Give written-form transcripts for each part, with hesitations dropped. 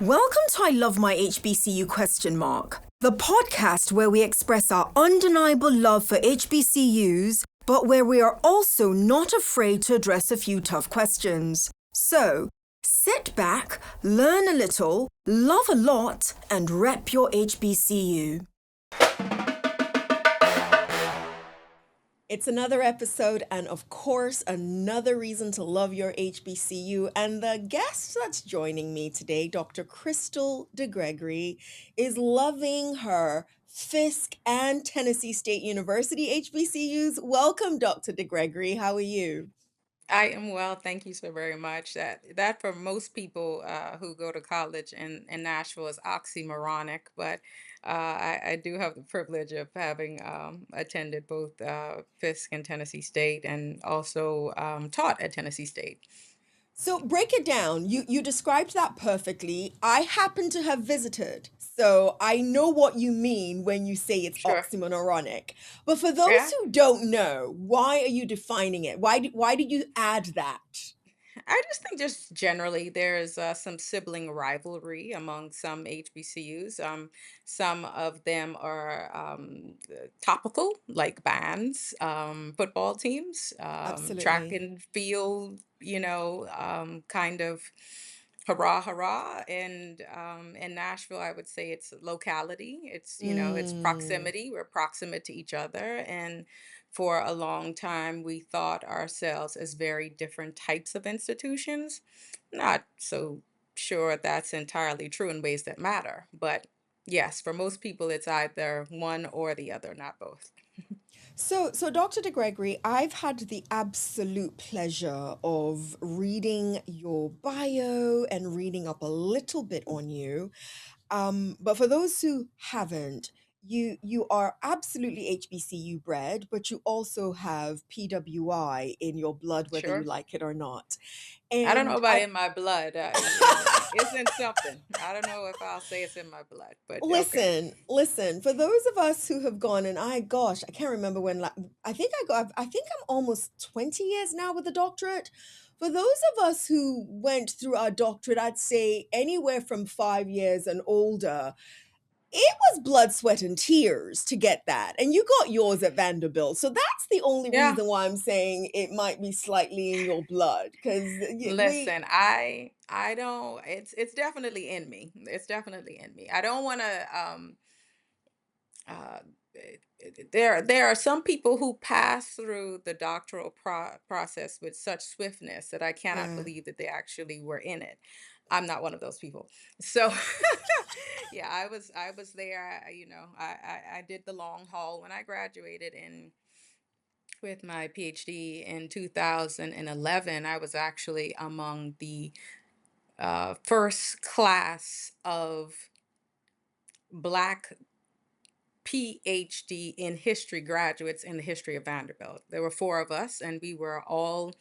Welcome to I Love My HBCU ? The podcast where we express our undeniable love for HBCUs, but where we are also not afraid to address a few tough questions. So, sit back, learn a little, love a lot, and rep your HBCU. It's another episode, and of course, another reason to love your HBCU. And the guest that's joining me today, Dr. Crystal DeGregory, is loving her Fisk and Tennessee State University HBCUs. Welcome, Dr. DeGregory. How are you? I am well, thank you so very much. That for most people who go to college in Nashville is oxymoronic, but I do have the privilege of having attended both Fisk and Tennessee State, and also taught at Tennessee State. So break it down. You described that perfectly. I happen to have visited, so I know what you mean when you say it's Sure. oxymoronic. But for those Yeah. who don't know, why are you defining it? Why did you add that? I just think just generally there's some sibling rivalry among some HBCUs. Some of them are topical, like bands, football teams, track Absolutely. and field, kind of hurrah, hurrah. And in Nashville, I would say it's locality. It's Mm, proximity. We're proximate to each other. And for a long time, we thought ourselves as very different types of institutions. Not so sure that's entirely true in ways that matter, but yes, for most people, it's either one or the other, not both. So, Dr. DeGregory, I've had the absolute pleasure of reading your bio and reading up a little bit on you. But for those who haven't, you are absolutely HBCU bred, but you also have PWI in your blood, whether you Sure. like it or not. I don't know And about I in my blood. It's in something. I don't know if I'll say it's in my blood, but okay. listen, for those of us who have gone, and gosh, I can't remember when, like, I think I'm almost 20 years now with a doctorate. For those of us who went through our doctorate, I'd say anywhere from 5 years and older, it was blood, sweat, and tears to get that. And you got yours at Vanderbilt. So that's the only Yeah. reason why I'm saying it might be slightly in your blood. Because we, Listen, I don't. It's definitely in me. It's definitely in me. I don't want to. Uh, there are some people who pass through the doctoral process with such swiftness that I cannot yeah. believe that they actually were in it. I'm not one of those people. So yeah, I was there. I did the long haul when I graduated in with my PhD in 2011. I was actually among the first class of Black PhD in history graduates in the history of Vanderbilt. There were four of us, and we were all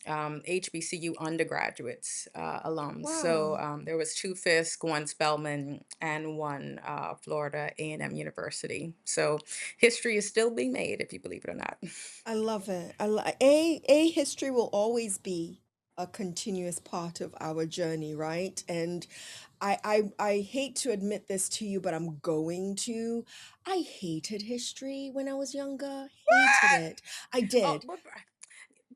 HBCU undergraduates, alums. So Wow. there was two Fisk, one Spelman, and one Florida A&M University. So history is still being made, if you believe it or not. I love it. A history will always be a continuous part of our journey, right? And I hate to admit this to you, but I'm going to. I hated history when I was younger. Hated What? it. I Oh, did. but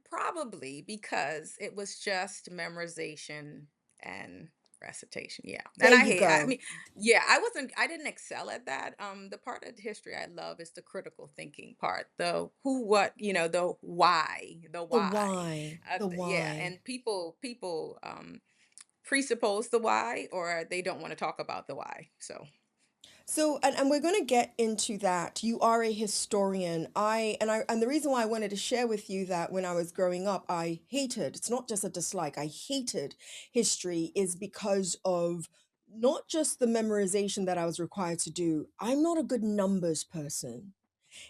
probably because it was just memorization and recitation. Yeah. There And you I go. mean, yeah, I didn't excel at that. The part of history I love is the critical thinking part. The who, what, the why, the The why. why. The Yeah, why. and people presuppose the why, or they don't want to talk about the why. So, So, and we're going to get into that. You are a historian. And the reason why I wanted to share with you that when I was growing up, I hated, it's not just a dislike, I hated history is because of not just the memorization that I was required to do. I'm not a good numbers person.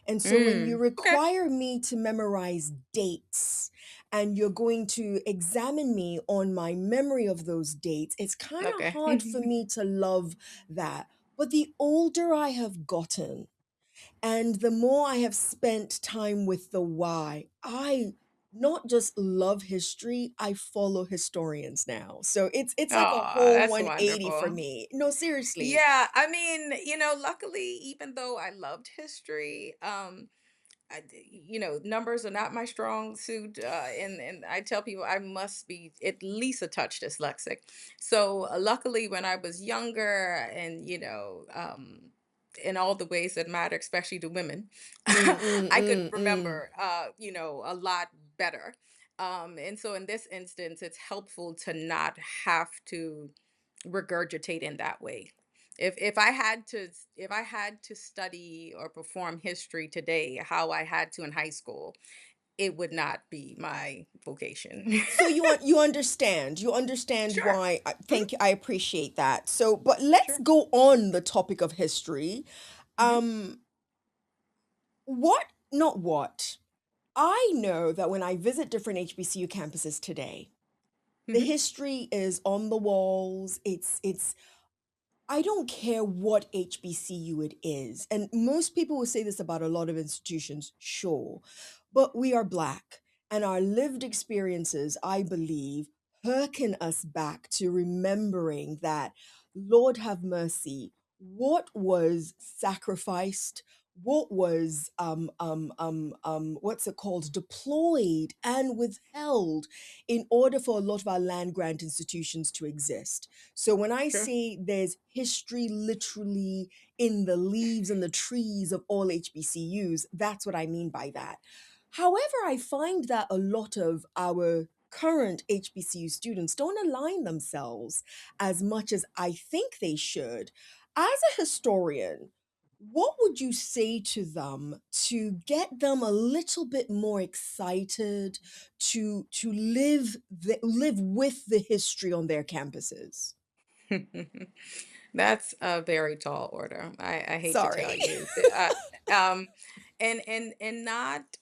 And so when you okay. require me to memorize dates and you're going to examine me on my memory of those dates, it's kind of Okay. hard for me to love that. But the older I have gotten and the more I have spent time with the why, I not just love history, I follow historians now. So it's like a Oh, whole that's 180 for wonderful. me. No, seriously. Yeah, I mean, luckily, even though I loved history, numbers are not my strong suit, and I tell people I must be at least a touch dyslexic. So luckily, when I was younger, and in all the ways that matter, especially to women, Mm, mm, I could mm, mm. remember, a lot better. And so in this instance, it's helpful to not have to regurgitate in that way. If I had to study or perform history today how I had to in high school, it would not be my vocation. So you understand Sure. why Mhm. thank you, I appreciate that. So but let's Sure. go on the topic of history. Hmm. Um what not what I know that when I visit different HBCU campuses today, the Hmm. history is on the walls. It's I don't care what HBCU it is. And most people will say this about a lot of institutions, sure. But we are Black, and our lived experiences, I believe, hearken us back to remembering that, Lord have mercy, what was sacrificed, what was what's it called, deployed and withheld in order for a lot of our land grant institutions to exist. So when I Sure. say there's history literally in the leaves and the trees of all HBCUs, that's what I mean by that. However, I find that a lot of our current HBCU students don't align themselves as much as I think they should. As a historian, what would you say to them to get them a little bit more excited to live with the history on their campuses? That's a very tall order. I hate to tell Sorry. you, and not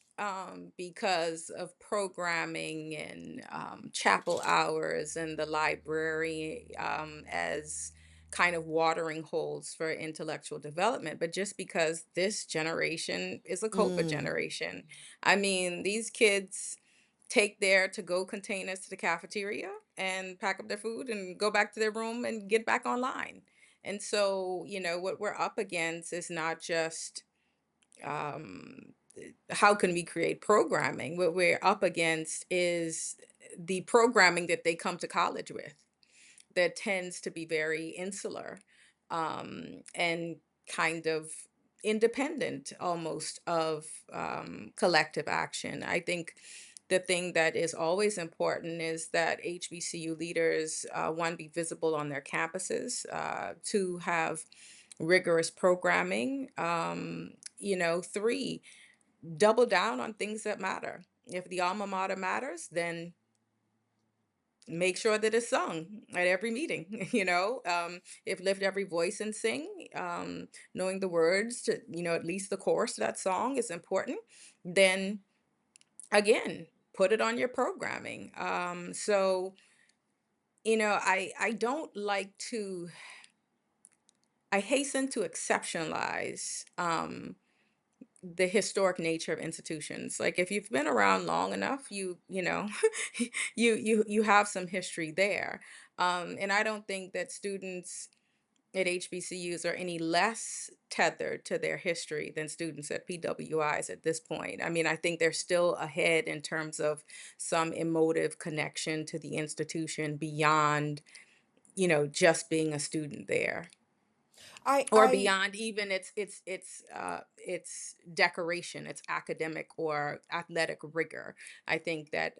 because of programming and chapel hours and the library as kind of watering holes for intellectual development, but just because this generation is a COVID Mm. generation. I mean, these kids take their to go containers to the cafeteria and pack up their food and go back to their room and get back online. And so, what we're up against is not just how can we create programming. What we're up against is the programming that they come to college with that tends to be very insular, and kind of independent almost of collective action. I think the thing that is always important is that HBCU leaders, one, be visible on their campuses, two, have rigorous programming, three, double down on things that matter. If the alma mater matters, then make sure that it's sung at every meeting. If lift every voice and sing, knowing the words to, at least the chorus to that song is important, then again, put it on your programming. So I don't like to, I hasten to exceptionalize the historic nature of institutions. Like, if you've been around long enough, you have some history there. And I don't think that students at HBCUs are any less tethered to their history than students at PWIs at this point. I mean, I think they're still ahead in terms of some emotive connection to the institution beyond, just being a student there, I or I beyond even its decoration, its academic or athletic rigor. I think that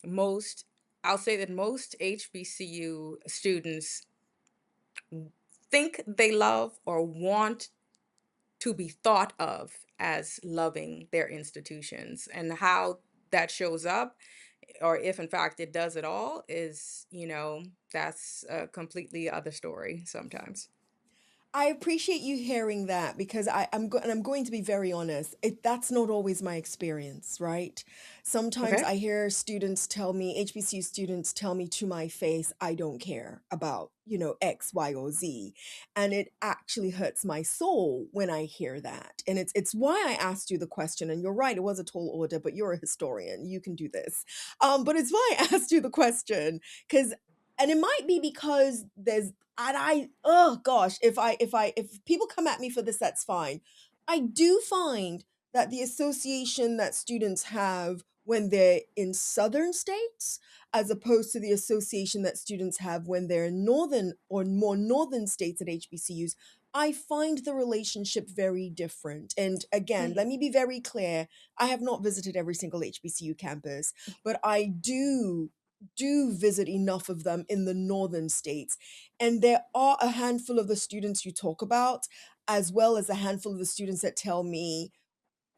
most I'll say that most HBCU students think they love or want to be thought of as loving their institutions, and how that shows up, or if in fact it does at all, is that's a completely other story sometimes. I appreciate you hearing that because I'm going to be very honest. That's not always my experience, right? Sometimes Okay. I hear students tell me, HBCU students tell me to my face, I don't care about, X, Y, or Z. And it actually hurts my soul when I hear that. And it's why I asked you the question. And you're right, it was a tall order, but you're a historian. You can do this. But it's why I asked you the question. Because and it might be because there's and I oh gosh, if people come at me for this, that's fine. I do find that the association that students have when they're in southern states, as opposed to the association that students have when they're in northern or more northern states at HBCUs, I find the relationship very different. And again, let Mm. me be very clear, I have not visited every single HBCU campus, but I do visit enough of them in the northern states. And there are a handful of the students you talk about, as well as a handful of the students that tell me,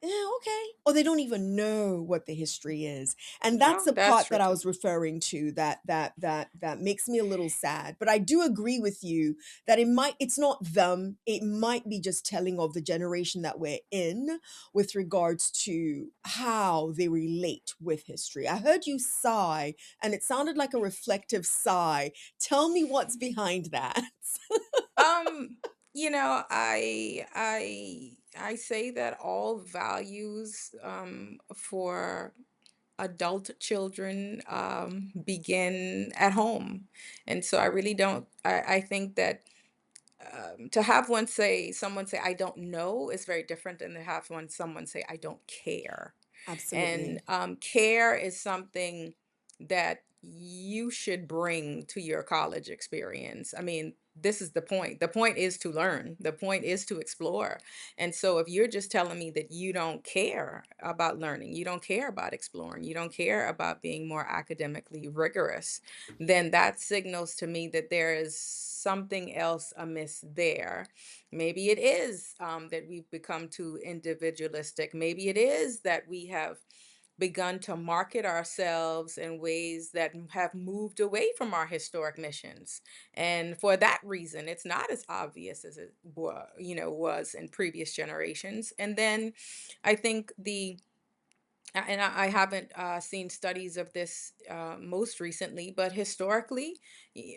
yeah, okay. Or they don't even know what the history is. And that's No, the that's part true that I too. was referring to that makes me a little sad. But I do agree with you that it's not them. It might be just telling of the generation that we're in with regards to how they relate with history. I heard you sigh and it sounded like a reflective sigh. Tell me what's behind that. Um, I say that all values for adult children begin at home. And so I really don't I think that to have someone say I don't know is very different than to have someone say I don't care. And Absolutely. care is something that you should bring to your college experience. I mean, this is the point. The point is to learn, the point is to explore. And so, if you're just telling me that you don't care about learning, you don't care about exploring, you don't care about being more academically rigorous, then that signals to me that there is something else amiss there. Maybe it is that we've become too individualistic. Maybe it is that we have begun to market ourselves in ways that have moved away from our historic missions. And for that reason, it's not as obvious as was in previous generations. And then I think I haven't seen studies of this most recently, but historically,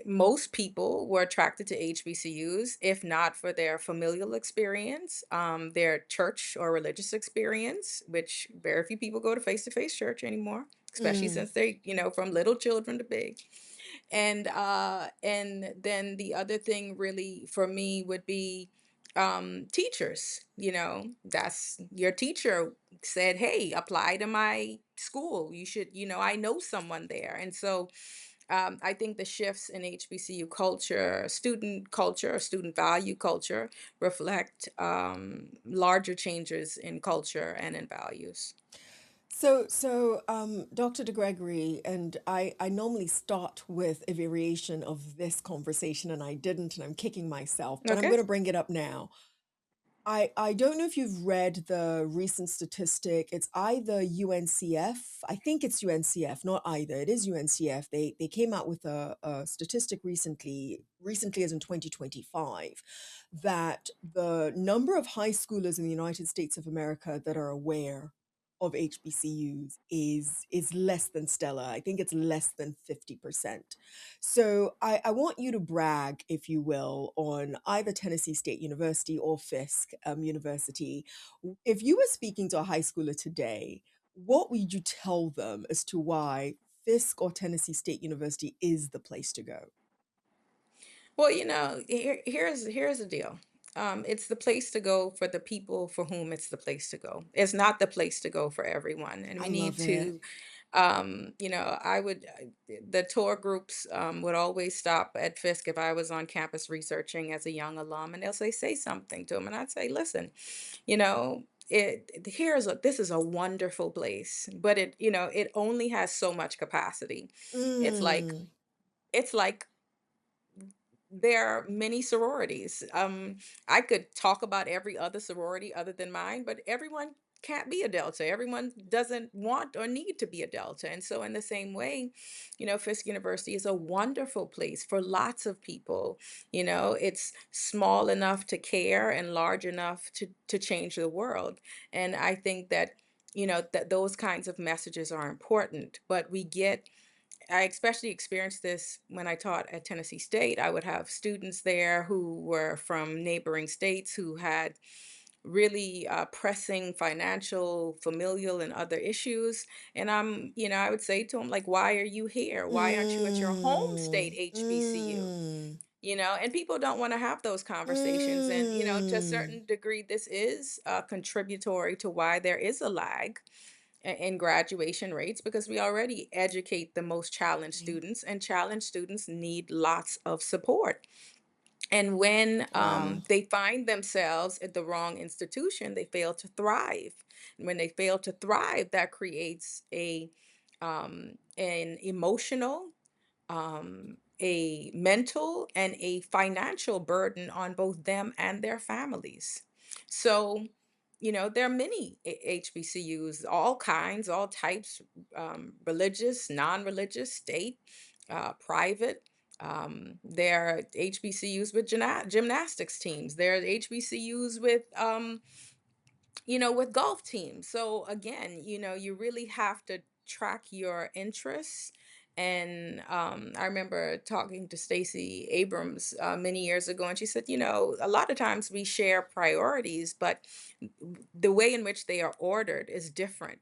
most people were attracted to HBCUs, if not for their familial experience, their church or religious experience, which very few people go to face church anymore, especially Mm. since from little children to big. And then the other thing really for me would be teachers. That's your teacher said, hey, apply to my school, you should, I know someone there. And so I think the shifts in HBCU culture, student value culture reflect larger changes in culture and in values. Dr. DeGregory, and I normally start with a variation of this conversation, and I didn't, and I'm kicking myself, but I'm Okay. going to bring it up now. I don't know if you've read the recent statistic. It's either UNCF. I think it's UNCF, not either. It is UNCF. They came out with a statistic recently as in 2025, that the number of high schoolers in the United States of America that are aware of HBCUs is less than stellar. I think it's less than 50%. So I want you to brag, if you will, on either Tennessee State University or Fisk University. If you were speaking to a high schooler today, what would you tell them as to why Fisk or Tennessee State University is the place to go? Well, here's the deal. It's the place to go for the people for whom it's the place to go. It's not the place to go for everyone, and I we need love it. to. The tour groups would always stop at Fisk if I was on campus researching as a young alum, and they'll say something to them, and I'd say, listen, this is a wonderful place, but it only has so much capacity. It's like Mm, it's like there are many sororities. I could talk about every other sorority other than mine, but everyone can't be a Delta. Everyone doesn't want or need to be a Delta. And so, in the same way, Fisk University is a wonderful place for lots of people. It's small enough to care and large enough to change the world. And I think that, that those kinds of messages are important. But I especially experienced this when I taught at Tennessee State. I would have students there who were from neighboring states who had really pressing financial, familial, and other issues. And I would say to them, like, why are you here? Why aren't you at your home state Mm, HBCU? mm, And people don't want to have those conversations. And, to a mm. certain degree, this is contributory to why there is a lag in graduation rates, because we already educate the most challenged Right. students, and challenged students need lots of support. And when Wow. they find themselves at the wrong institution, they fail to thrive. And when they fail to thrive, that creates an emotional, a mental, and a financial burden on both them and their families. So, there are many HBCUs, all kinds, all types, religious, non religious, state, private. There are HBCUs with gymnastics teams. There are HBCUs with golf teams. So again, you really have to track your interests. And I remember talking to Stacey Abrams many years ago, and she said, a lot of times we share priorities, but the way in which they are ordered is different.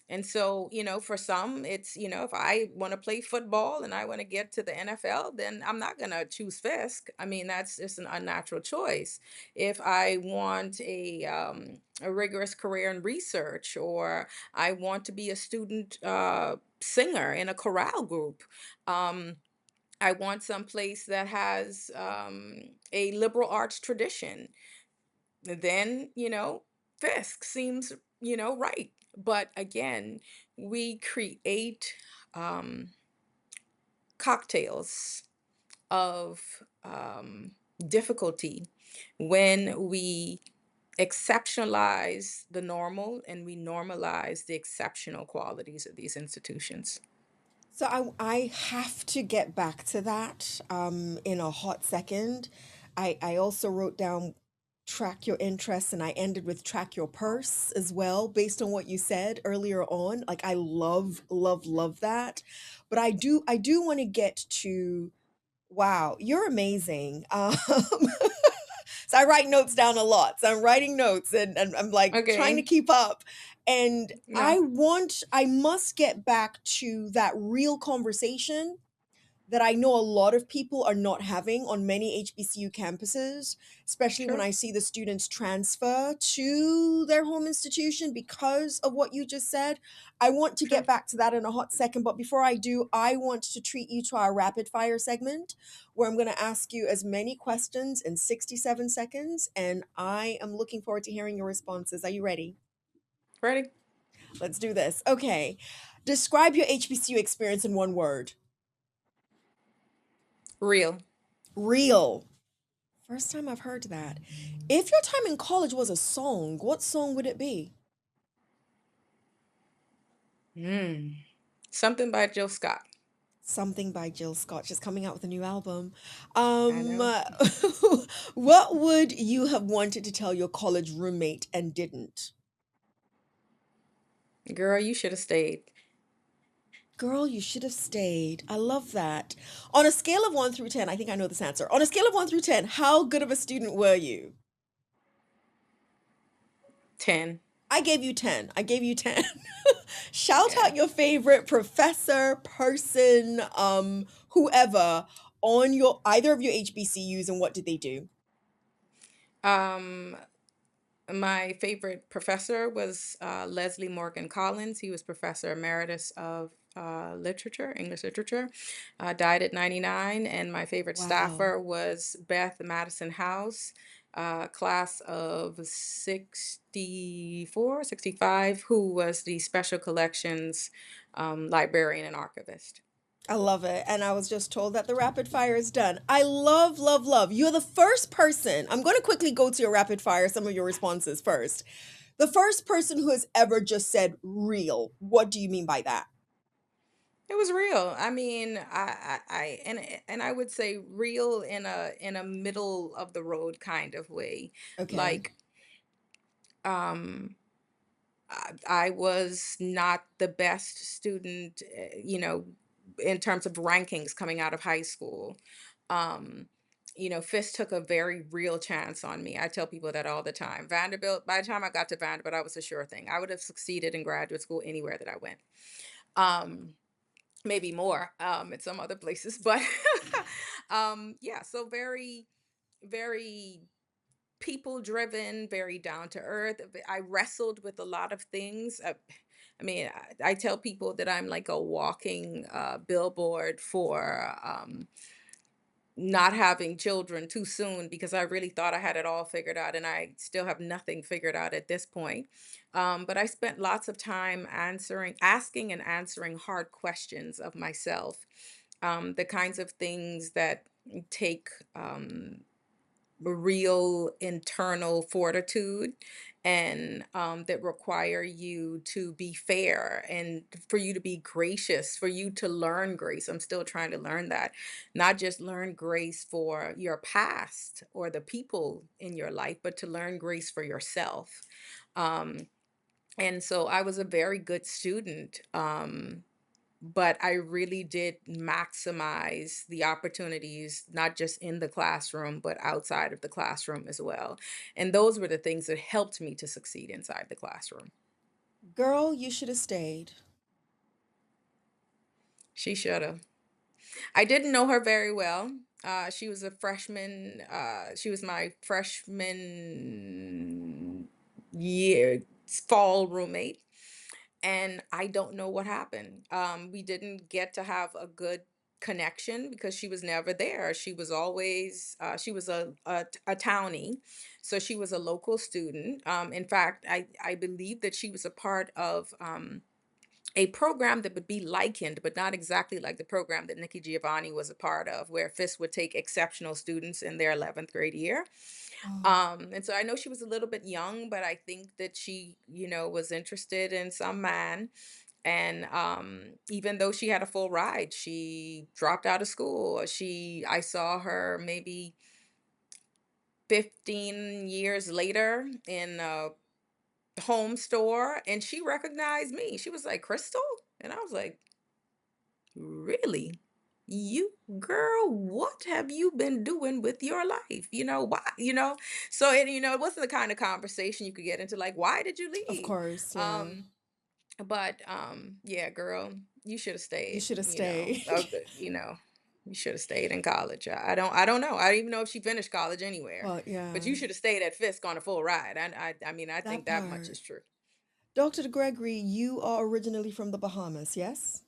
And so, for some, it's, if I want to play football and I want to get to the NFL, then I'm not going to choose Fisk. I mean, that's just an unnatural choice. If I want a rigorous career in research, or I want to be a student singer in a chorale group, um, I want some place that has a liberal arts tradition, then Fisk seems right. But again, we create um, cocktails of difficulty when we exceptionalize the normal and we normalize the exceptional qualities of these institutions. So I have to get back to that in a hot second. I also wrote down track your interests and I ended with track your purse as well, based on what you said earlier on. Like I love, love, love that. But I do want to get to wow, you're amazing. So I write notes down a lot. So I'm writing notes and I'm like trying to Okay. keep up. And No, I must get back to that real conversation that I know a lot of people are not having on many HBCU campuses, especially when sure. I see the students transfer to their home institution because of what you just said. I want to Sure. get back to that in a hot second, but before I do, I want to treat you to our rapid fire segment where I'm going to ask you as many questions in 67 seconds, and I am looking forward to hearing your responses. Are you ready? Ready? Let's do this. Okay. Describe your HBCU experience in one word. Real. Real. First time I've heard that. If your time in college was a song, what song would it be? Mm. Something by Jill Scott. Something by Jill Scott. She's coming out with a new album. I know. What would you have wanted to tell your college roommate and didn't? Girl, you should have stayed. Girl, you should have stayed. I love that. On a scale of 1 through 10, I think I know this answer. On a scale of 1 through 10, how good of a student were you? 10. I gave you 10. I gave you 10. Shout Yeah. out your favorite professor, person, whoever on your either of your HBCUs and what did they do? Um, my favorite professor was Leslie Morgan Collins. He was professor emeritus of literature, English literature, died at 99. And my favorite Wow. staffer was Beth Madison House, class of 64, 65, who was the special collections librarian and archivist. I love it. And I was just told that the rapid fire is done. I love, love, love. You're the first person. I'm going to quickly go to your rapid fire, some of your responses first. The first person who has ever just said real. What do you mean by that? It was real. I mean, and I would say real in a middle of the road kind of way. Okay. Like, um, I was not the best student, in terms of rankings coming out of high school. Um, Fisk took a very real chance on me. I tell people that all the time. Vanderbilt, by the time I got to Vanderbilt, I was a sure thing. I would have succeeded in graduate school anywhere that I went. Um, Maybe more at some other places, but yeah, so very, very people driven, very down to earth. I wrestled with a lot of things. I mean, I tell people that I'm like a walking billboard for not having children too soon, because I really thought I had it all figured out, and I still have nothing figured out at this point. But I spent lots of time asking and answering hard questions of myself, the kinds of things that take real internal fortitude, and that require you to be fair and for you to be gracious, for you to learn grace. I'm still trying to learn that, not just learn grace for your past or the people in your life, but to learn grace for yourself. um, and so I was a very good student, but I really did maximize the opportunities, not just in the classroom, but outside of the classroom as well. And those were the things that helped me to succeed inside the classroom. Girl, you should have stayed. She should have. I didn't know her very well. She was a freshman. She was my freshman year fall roommate, and I don't know what happened. We didn't get to have a good connection because she was never there. She was always she was a townie, so she was a local student. In fact, I believe that she was a part of a program that would be likened, but not exactly like the program that Nikki Giovanni was a part of, where FIS would take exceptional students in their 11th grade year. Oh, And so I know she was a little bit young, but I think that she, was interested in some man. And even though she had a full ride, she dropped out of school. I saw her maybe 15 years later in a home store, and she recognized me. She was like, Crystal? And I was like, really? You girl, what have you been doing with your life? Why? So it wasn't the kind of conversation you could get into, like, why did you of leave? course, yeah. But yeah, girl, you should have You stayed, should have stayed. you should have stayed in college. I don't know. I don't even know if she finished college anywhere. Well, But yeah, you should have stayed at Fisk on a full ride. I mean, I that think that much part. is true. Dr. DeGregory, you are originally from the Bahamas, yes?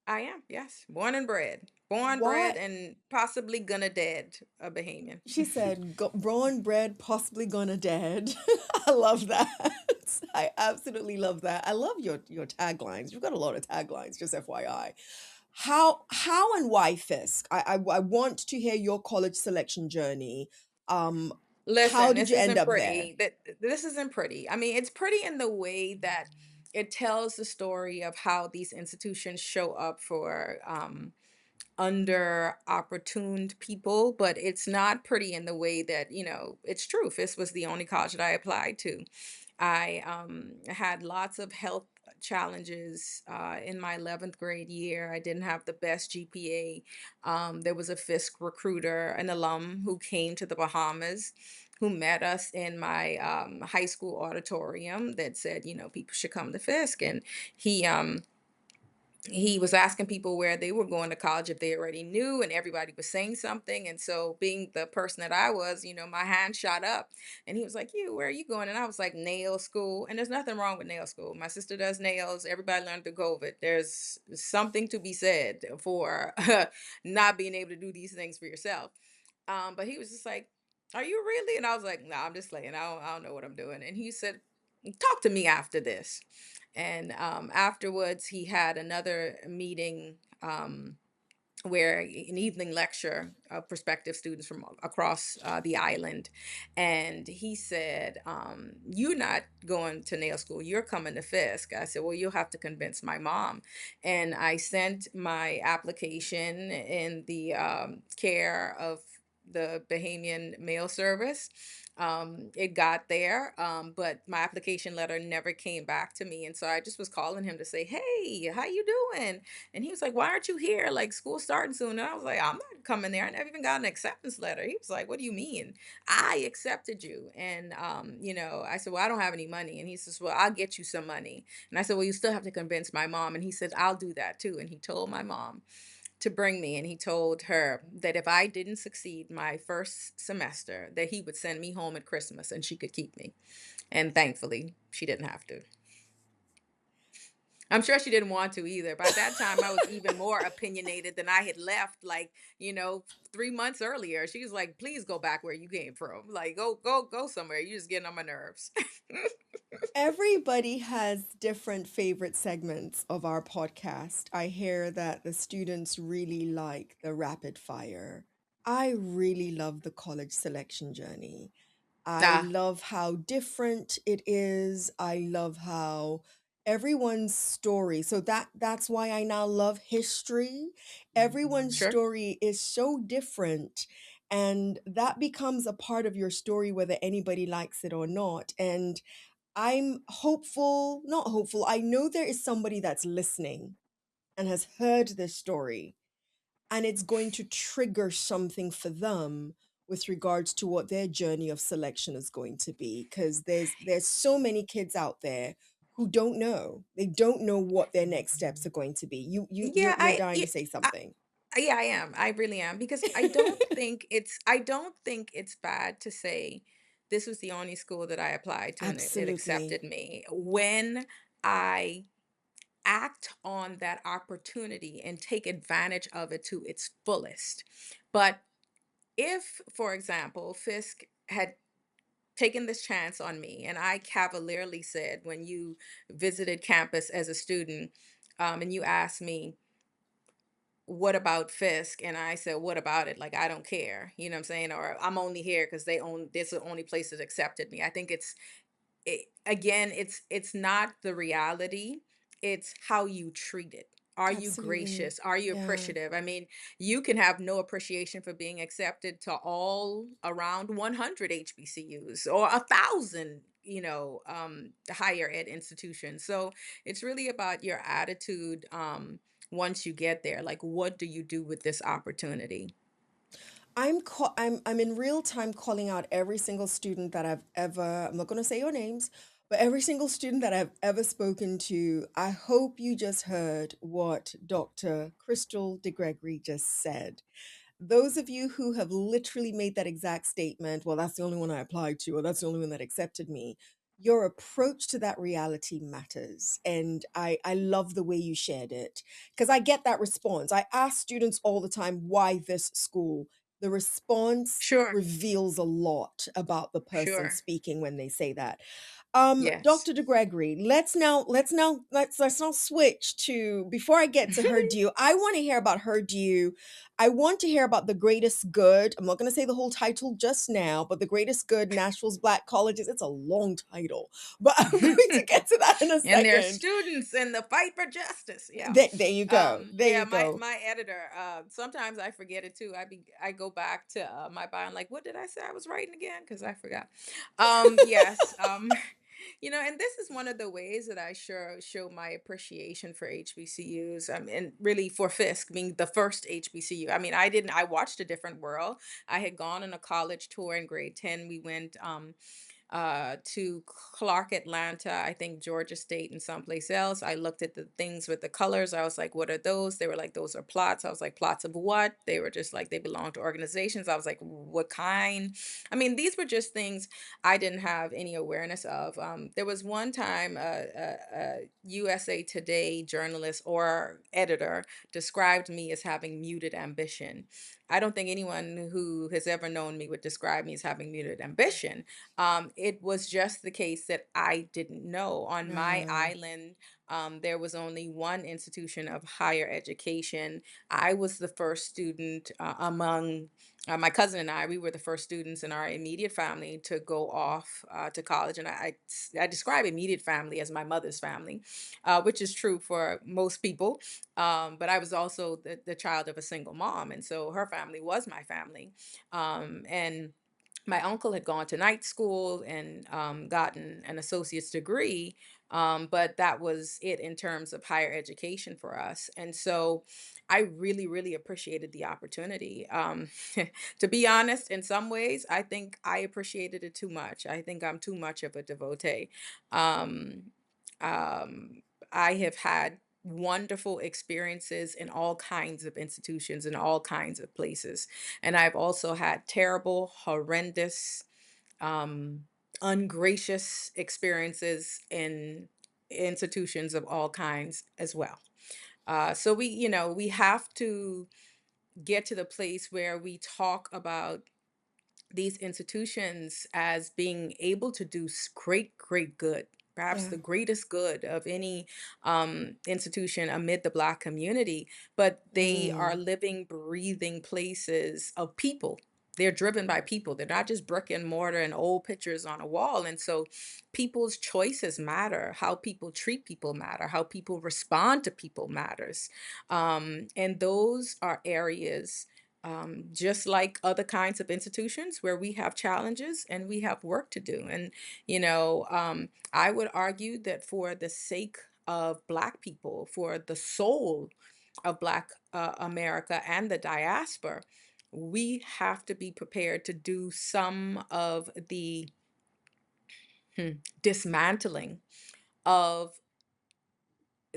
I am, yes. Born and bred. Born, bred, What? and possibly gonna dead a Bahamian. She said, born, bred, possibly gonna dead. I love that. I absolutely love that. I love your taglines. You've got a lot of taglines, just FYI. How and why Fisk? I want to hear your college selection journey. Um, how Listen, did this you end isn't up there? pretty. This isn't pretty. I mean, it's pretty in the way that it tells the story of how these institutions show up for under opportuned people, but it's not pretty in the way that, it's true. This was the only college that I applied to. I had lots of health challenges in my 11th grade year. I didn't have the best GPA. There was a Fisk recruiter, an alum who came to the Bahamas, who met us in my high school auditorium, that said, people should come to Fisk. And he, he was asking people where they were going to college, if they already knew, and everybody was saying something. And so, being the person that I was, my hand shot up, and he was like, "You, where are you going?" And I was like, "Nail school." And there's nothing wrong with nail school. My sister does nails. Everybody learned through COVID. There's something to be said for not being able to do these things for yourself. But he was just like, "Are you really?" And I was like, "No, I'm just playing. I don't know what I'm doing." And he said, "Talk to me after this." And afterwards, he had another meeting. where an evening lecture of prospective students from across the island. And he said, "You're not going to nail school, you're coming to Fisk." I said, "Well, you'll have to convince my mom." And I sent my application in the care of the Bahamian mail service. It got there, but my application letter never came back to me. And so I just was calling him to say, "Hey, how you doing?" And he was like, "Why aren't you here? Like, school's starting soon." And I was like, "I'm not coming there. I never even got an acceptance letter." He was like, "What do you mean? I accepted you." And I said, "Well, I don't have any money." And he says, "Well, I'll get you some money." And I said, "Well, you still have to convince my mom." And he said, "I'll do that too." And he told my mom to bring me, and he told her that if I didn't succeed my first semester, that he would send me home at Christmas and she could keep me. And thankfully, she didn't have to. I'm sure she didn't want to either. By that time, I was even more opinionated than I had left, like, 3 months earlier. She was like, "Please go back where you came from. Like, go somewhere. You're just getting on my nerves." Everybody has different favorite segments of our podcast. I hear that the students really like the rapid fire. I really love the college selection journey. I Ah, love how different it is. I love how everyone's story. So that's why I now love history. Everyone's sure. story is so different, and that becomes a part of your story whether anybody likes it or not. And I'm hopeful, not hopeful. I know there is somebody that's listening and has heard this story, and it's going to trigger something for them with regards to what their journey of selection is going to be, because there's so many kids out there who don't know. They don't know what their next steps are going to be. You're Yeah, you're dying to say I, something. yeah, I am. I really am because I don't think it's bad to say this was the only school that I applied to and it Absolutely. accepted me when I act on that opportunity and take advantage of it to its fullest. But if, for example, Fisk had taken this chance on me and I cavalierly said, when you visited campus as a student, and you asked me, "What about Fisk?" And I said, "What about it? Like, I don't care." You know what I'm saying? Or, "I'm only here because this is the only place that accepted me." I think again, it's not the reality, it's how you treat it. Are you Absolutely. gracious? Are you Yeah. appreciative? I mean, you can have no appreciation for being accepted to all around 100 HBCUs or 1,000, higher ed institutions. So it's really about your attitude, once you get there. Like, what do you do with this opportunity? I'm in real time calling out every single student that I've ever, I'm not going to say your names, but every single student that I've ever spoken to. I hope you just heard what Dr. Crystal DeGregory just said. Those of you who have literally made that exact statement, well, that's the only one I applied to, or that's the only one that accepted me. Your approach to that reality matters. And I love the way you shared it, because I get that response. I ask students all the time, why this school? The response Sure, reveals a lot about the person sure. speaking when they say that. Yes. Dr. DeGregory, let's now switch to, before I get to her due, I want to hear about her due. I want to hear about the greatest good. I'm not going to say the whole title just now, but the greatest good, Nashville's Black Colleges. It's a long title, but I'm going to get to that in a And their second. students in the fight for justice. Yeah. There you go. There Yeah, you my go. my editor, sometimes I forget it too. I go back to my bio and like, what did I say I was writing again? Because I forgot. Yes. And this is one of the ways that I sure show my appreciation for HBCUs, and really for Fisk being the first HBCU. I mean, I watched a different world. I had gone on a college tour in grade 10. We went to Clark, Atlanta, I think Georgia State, and someplace else. I looked at the things with the colors. I was like, "What are those?" They were like, "Those are plots." I was like, "Plots of what?" They were just like, "They belong to organizations." I was like, "What kind?" I mean, these were just things I didn't have any awareness of. There was one time a USA Today journalist or editor described me as having muted ambition. I don't think anyone who has ever known me would describe me as having muted ambition. It was just the case that I didn't know. On my Uh, island, There was only one institution of higher education. I was the first student among my cousin and I. We were the first students in our immediate family to go off to college, and I describe immediate family as my mother's family, which is true for most people. But I was also the child of a single mom, and so her family was my family. And my uncle had gone to night school and gotten an associate's degree, but that was it in terms of higher education for us. And so I really, really appreciated the opportunity. To be honest, in some ways, I think I appreciated it too much. I think I'm too much of a devotee. Um, um, I have had wonderful experiences in all kinds of institutions in all kinds of places. And I've also had terrible, horrendous, um, ungracious experiences in institutions of all kinds as well. So we have to get to the place where we talk about these institutions as being able to do great, great good, perhaps Yeah. the greatest good of any institution amid the Black community, but they are Mm. living, breathing places of people. They're driven by people. They're not just brick and mortar and old pictures on a wall. And so people's choices matter. How people treat people matter. How people respond to people matters. And those are areas just like other kinds of institutions where we have challenges and we have work to do. And, I would argue that for the sake of Black people, for the soul of Black America and the diaspora, we have to be prepared to do some of the dismantling of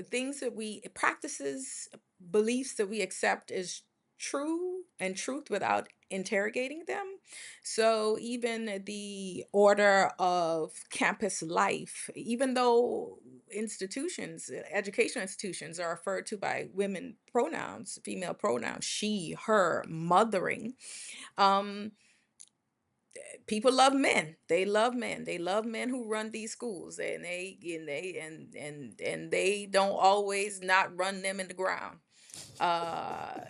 things that we practices, beliefs that we accept as true and truth without interrogating them. So even the order of campus life, even though institutions, educational institutions are referred to by women pronouns, female pronouns, she, her, mothering, um, people love men. They love men. They love men who run these schools, and they don't always not run them in the ground.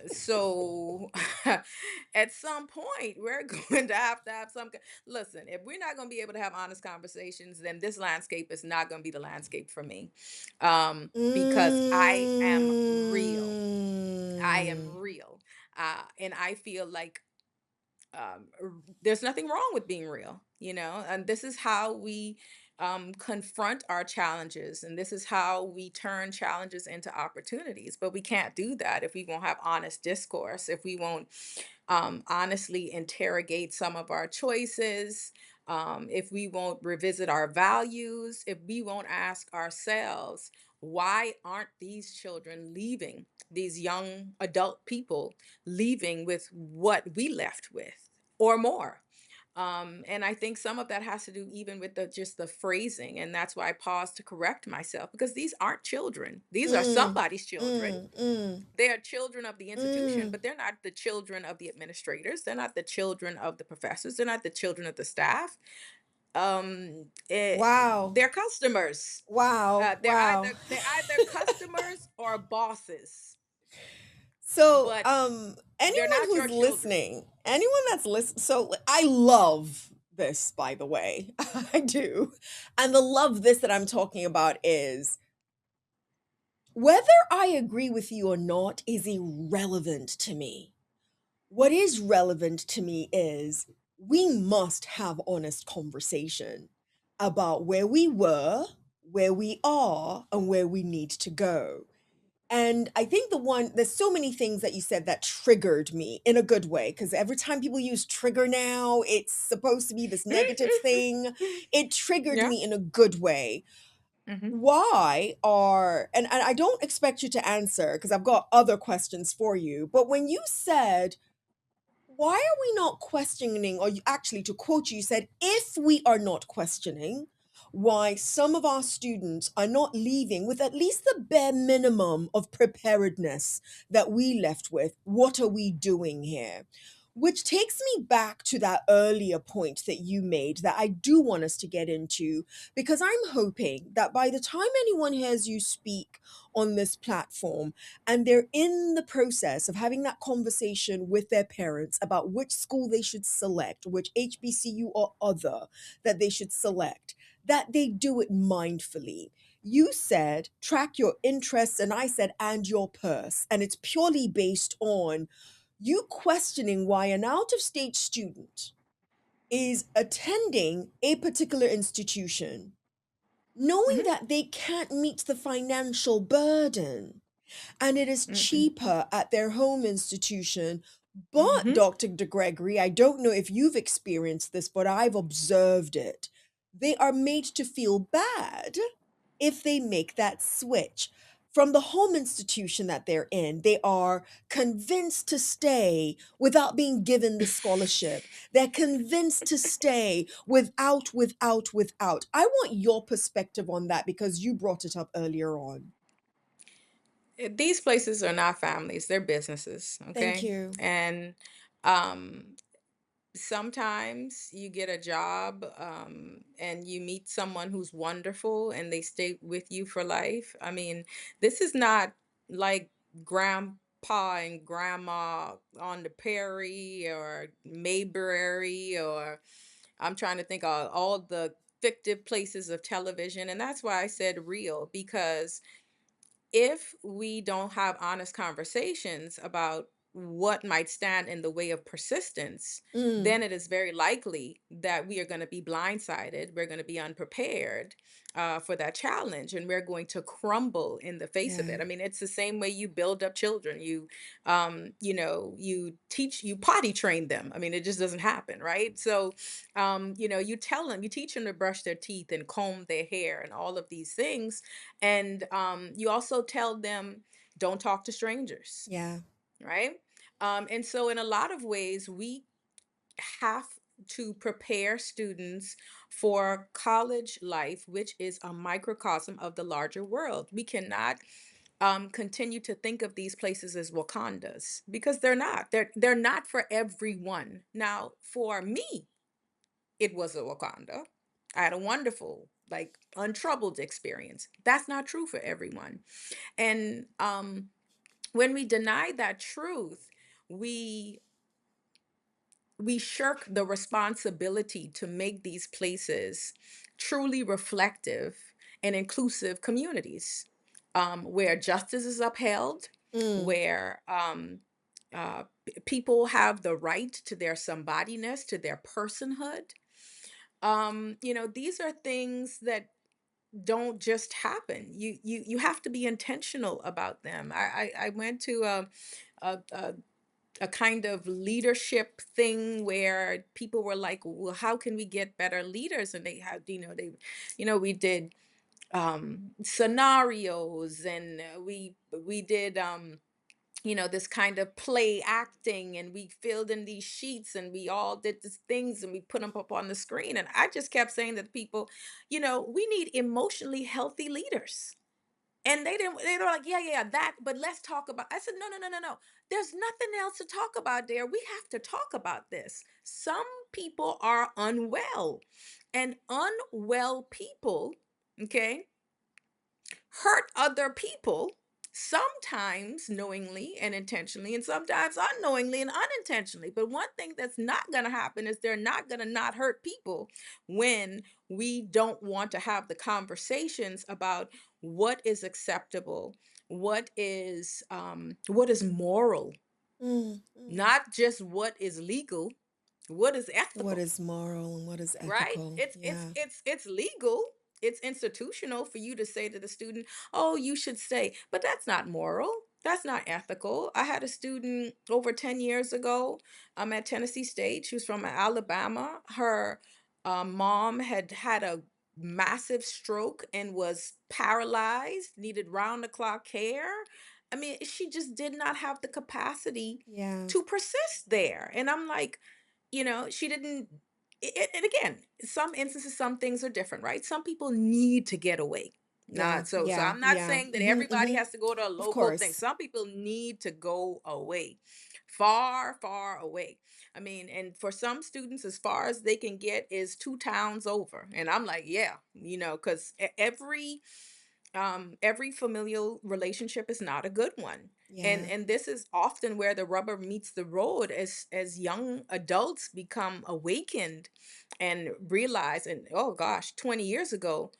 So at some point we're going to have some listen, if we're not going to be able to have honest conversations, then this landscape is not going to be the landscape for me. Because I am real. I am Mm. real. And I feel like there's nothing wrong with being real, and this is how we confront our challenges, and this is how we turn challenges into opportunities. But we can't do that if we won't have honest discourse, if we won't honestly interrogate some of our choices, if we won't revisit our values, if we won't ask ourselves, why aren't these children leaving, these young adult people leaving with what we left with or more? And I think some of that has to do even with just the phrasing. And that's why I paused to correct myself, because these aren't children. These are Mm. somebody's children. Mm. Mm. They are children of the institution, Mm. but they're not the children of the administrators. They're not the children of the professors. They're not the children of the staff. Wow. They're customers. Wow. Wow. They're either customers or bosses, So, but they're anyone not who's your children. listening, anyone that's listening, so I love this, by the way. I do. And the love this that I'm talking about is whether I agree with you or not is irrelevant to me. What is relevant to me is we must have honest conversation about where we were, where we are, and where we need to go. And I think there's so many things that you said that triggered me in a good way, because every time people use trigger now, it's supposed to be this negative thing. It triggered Yeah. me in a good way. Hmm. Why are, and I don't expect you to answer because I've got other questions for you, but when you said, why are we not questioning, or actually, to quote you, you said, if we are not questioning why some of our students are not leaving with at least the bare minimum of preparedness that we left with, what are we doing here? Which takes me back to that earlier point that you made that I do want us to get into, because I'm hoping that by the time anyone hears you speak on this platform and they're in the process of having that conversation with their parents about which school they should select, which HBCU or other that they should select, that they do it mindfully. You said track your interests, and I said and your purse. And it's purely based on you questioning why an out of state student is attending a particular institution, knowing Hmm. that they can't meet the financial burden and it is Hmm. cheaper at their home institution. But Hmm. Dr. DeGregory, I don't know if you've experienced this, but I've observed it. They are made to feel bad if they make that switch. From the home institution that they're in, they are convinced to stay without being given the scholarship. They're convinced to stay without. I want your perspective on that because you brought it up earlier on. These places are not families, they're businesses, Thank okay? you. And um, sometimes you get a job and you meet someone who's wonderful and they stay with you for life. I mean, this is not like grandpa and grandma on the prairie or Mayberry, or I'm trying to think of all the fictive places of television. And that's why I said real, because if we don't have honest conversations about what might stand in the way of persistence, Mm, then it is very likely that we are going to be blindsided. We're going to be unprepared for that challenge, and we're going to crumble in the face of yeah, it. I mean, it's the same way you build up children. You teach, you potty train them. I mean, it just doesn't happen, right? So, you tell them, you teach them to brush their teeth and comb their hair and all of these things, and you also tell them don't talk to strangers, yeah. right? And so, in a lot of ways, we have to prepare students for college life, which is a microcosm of the larger world. We cannot continue to think of these places as Wakandas, because they're not. They're not for everyone. Now, for me, it was a Wakanda. I had a wonderful, like, untroubled experience. That's not true for everyone. And when we deny that truth, we we shirk the responsibility to make these places truly reflective and inclusive communities, where justice is upheld, Mm, where people have the right to their somebodyness, to their personhood. These are things that don't just happen. You have to be intentional about them. I went to a a kind of leadership thing where people were like, well, how can we get better leaders? And they had, we did scenarios, and we did this kind of play acting, and we filled in these sheets, and we all did these things, and we put them up on the screen. And I just kept saying that people, we need emotionally healthy leaders. And they were like, yeah, yeah, that, but let's talk about. I said, no, no, no, no, no. There's nothing else to talk about there. We have to talk about this. Some people are unwell, and unwell people, okay, hurt other people, sometimes knowingly and intentionally, and sometimes unknowingly and unintentionally. But one thing that's not going to happen is they're not going to not hurt people when we don't want to have the conversations about what is acceptable, what is moral, mm. not just what is legal, what is What ethical. is moral and what is Right? ethical? It's Yeah. it's it's legal. It's institutional for you to say to the student, "Oh, you should stay." But that's not moral. That's not ethical. I had a student over 10 years ago at Tennessee State. She was from Alabama. Her mom had had a massive stroke and was paralyzed, needed round the clock care. I mean, she just did not have the capacity Yeah. to persist there. And I'm like, she didn't. And again, some instances, some things are different, right? Some people need to get away. Yeah. Not so. So Yeah. I'm not Yeah. saying that everybody Hmm. has to go to a Of local thing. course. Some people need to go away. far, far away. I mean, and for some students, as far as they can get is two towns over. And I'm like, yeah, because every familial relationship is not a good one. and Yeah. and this is often where the rubber meets the road, as young adults become awakened and realize, and oh gosh, 20 years ago,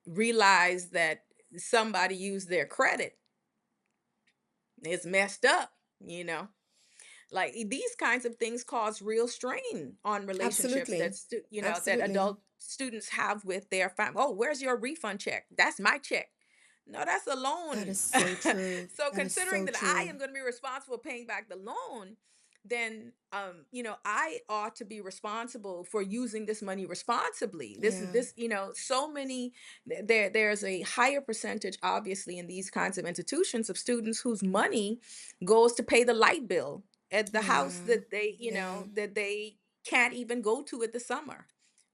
realize that somebody used their credit. It's messed up, you know like these kinds of things cause real strain on relationships that Absolutely. that Absolutely. adult students have with their family. Oh, where's your refund check? That's my check. No, that's a That loan. is so true. So That is considering so that I true. am going to be responsible for paying back the loan, then I ought to be responsible for using this money responsibly. This is Yeah. this so many there's a higher percentage, obviously, in these kinds of institutions, of students whose money goes to pay the light bill at the house Yeah. that they Yeah. can't even go to at the summer.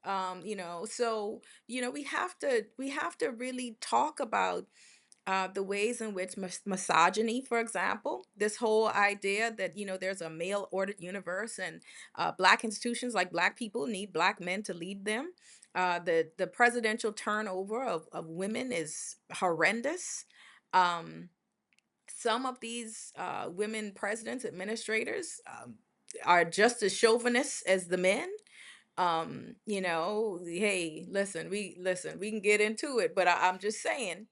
So we have to really talk about the ways in which misogyny, for example, this whole idea that there's a male ordered universe, and black institutions, like black people, need black men to lead them. The presidential turnover of women is horrendous. um, some of these women presidents, administrators, are just as chauvinist as the men. Hey, listen, we can get into it, but I'm just saying,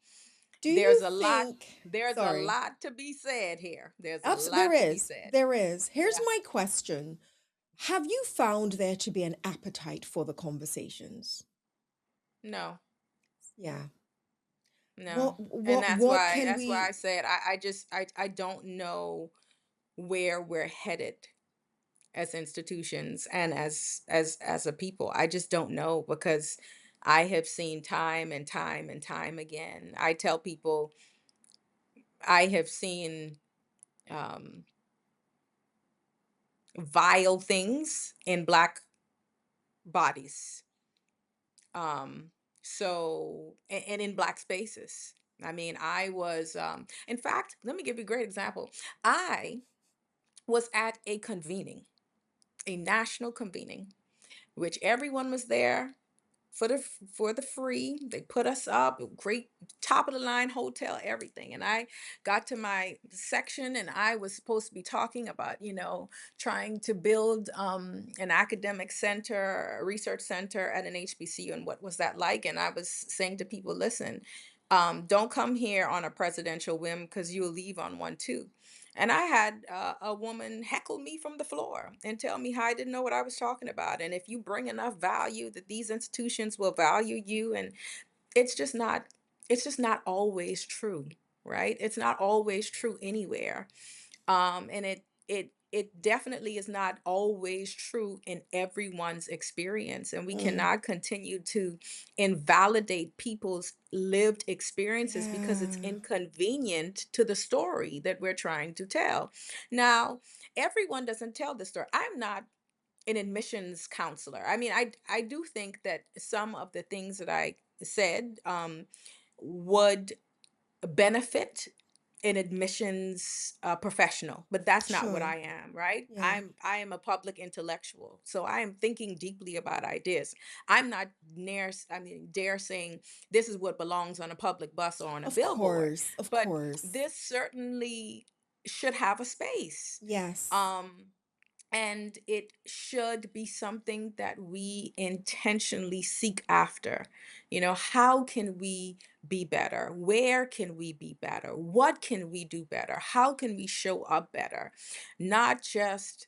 Do there's you a lot think, there's a sorry, lot to be said here. There's a there lot to be is, said. there is. Here's Yeah. my question. Have you found there to be an appetite for the conversations? No. Yeah. No. And What that's what why can that's why I we said I don't know where we're headed as institutions and as a people. I just don't know, because I have seen time and time and time again. I tell people I have seen um, vile things in black bodies. Um, and in black spaces. I mean, I was, in fact, let me give you a great example. I was at a national convening, which everyone was there for the free. They put us up, great, top of the line hotel, everything. And I got to my section, and I was supposed to be talking about trying to build an academic center, a research center at an HBCU, and what was that like. And I was saying to people, listen, don't come here on a presidential whim, because you'll leave on one too. And I had a woman heckle me from the floor and tell me how I didn't know what I was talking about. And if you bring enough value, that these institutions will value you. And it's just not, it's just not always true, right? It's not always true anywhere. And it definitely is not always true in everyone's experience, and we mm, cannot continue to invalidate people's lived experiences because it's yeah. inconvenient to the story that we're trying to tell. Now, everyone doesn't tell the story. I'm not an admissions counselor. I mean, I do think that some of the things that I said would benefit an admissions professional, but that's not what Sure. I am, right? Yeah. I am a public intellectual, so I am thinking deeply about ideas. I'm not dare saying this is what belongs on a public bus or on a Of billboard, course. Of but course. this certainly should have a space. Yes. um and it should be something that we intentionally seek after. How can we be better? Where can we be better? What can we do better? How can we show up better? Not just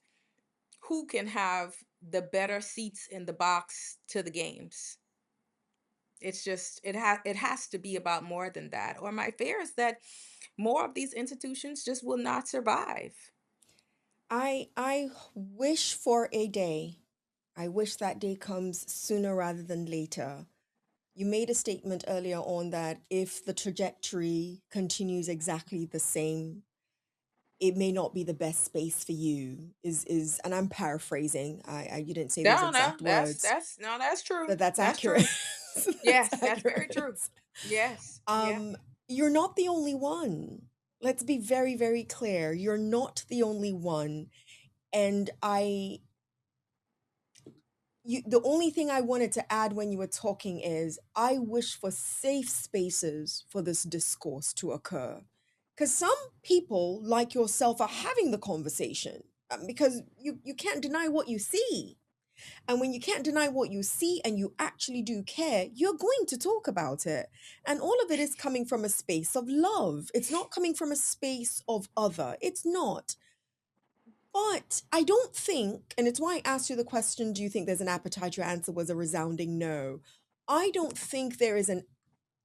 who can have the better seats in the box to the games. It's just it has to be about more than that. Or my fear is that more of these institutions just will not survive. I wish for a day. I wish that day comes sooner rather than later. You made a statement earlier on that if the trajectory continues exactly the same, it may not be the best space for you. Is and I'm paraphrasing. I you didn't say those No, no, exact that's words, that's no, that's true. but that's That's accurate. true. That's Yes, that's very true. accurate. Yes, yeah. Um, you're not the only one. let's be very, very clear. You're not the only one. And the only thing I wanted to add when you were talking is I wish for safe spaces for this discourse to occur. Because some people like yourself are having the conversation, because you can't deny what you see. And when you can't deny what you see and you actually do care, you're going to talk about it. And all of it is coming from a space of love. It's not coming from a space of other. It's not. But I don't think, and it's why I asked you the question, do you think there's an appetite? Your answer was a resounding no. I don't think there is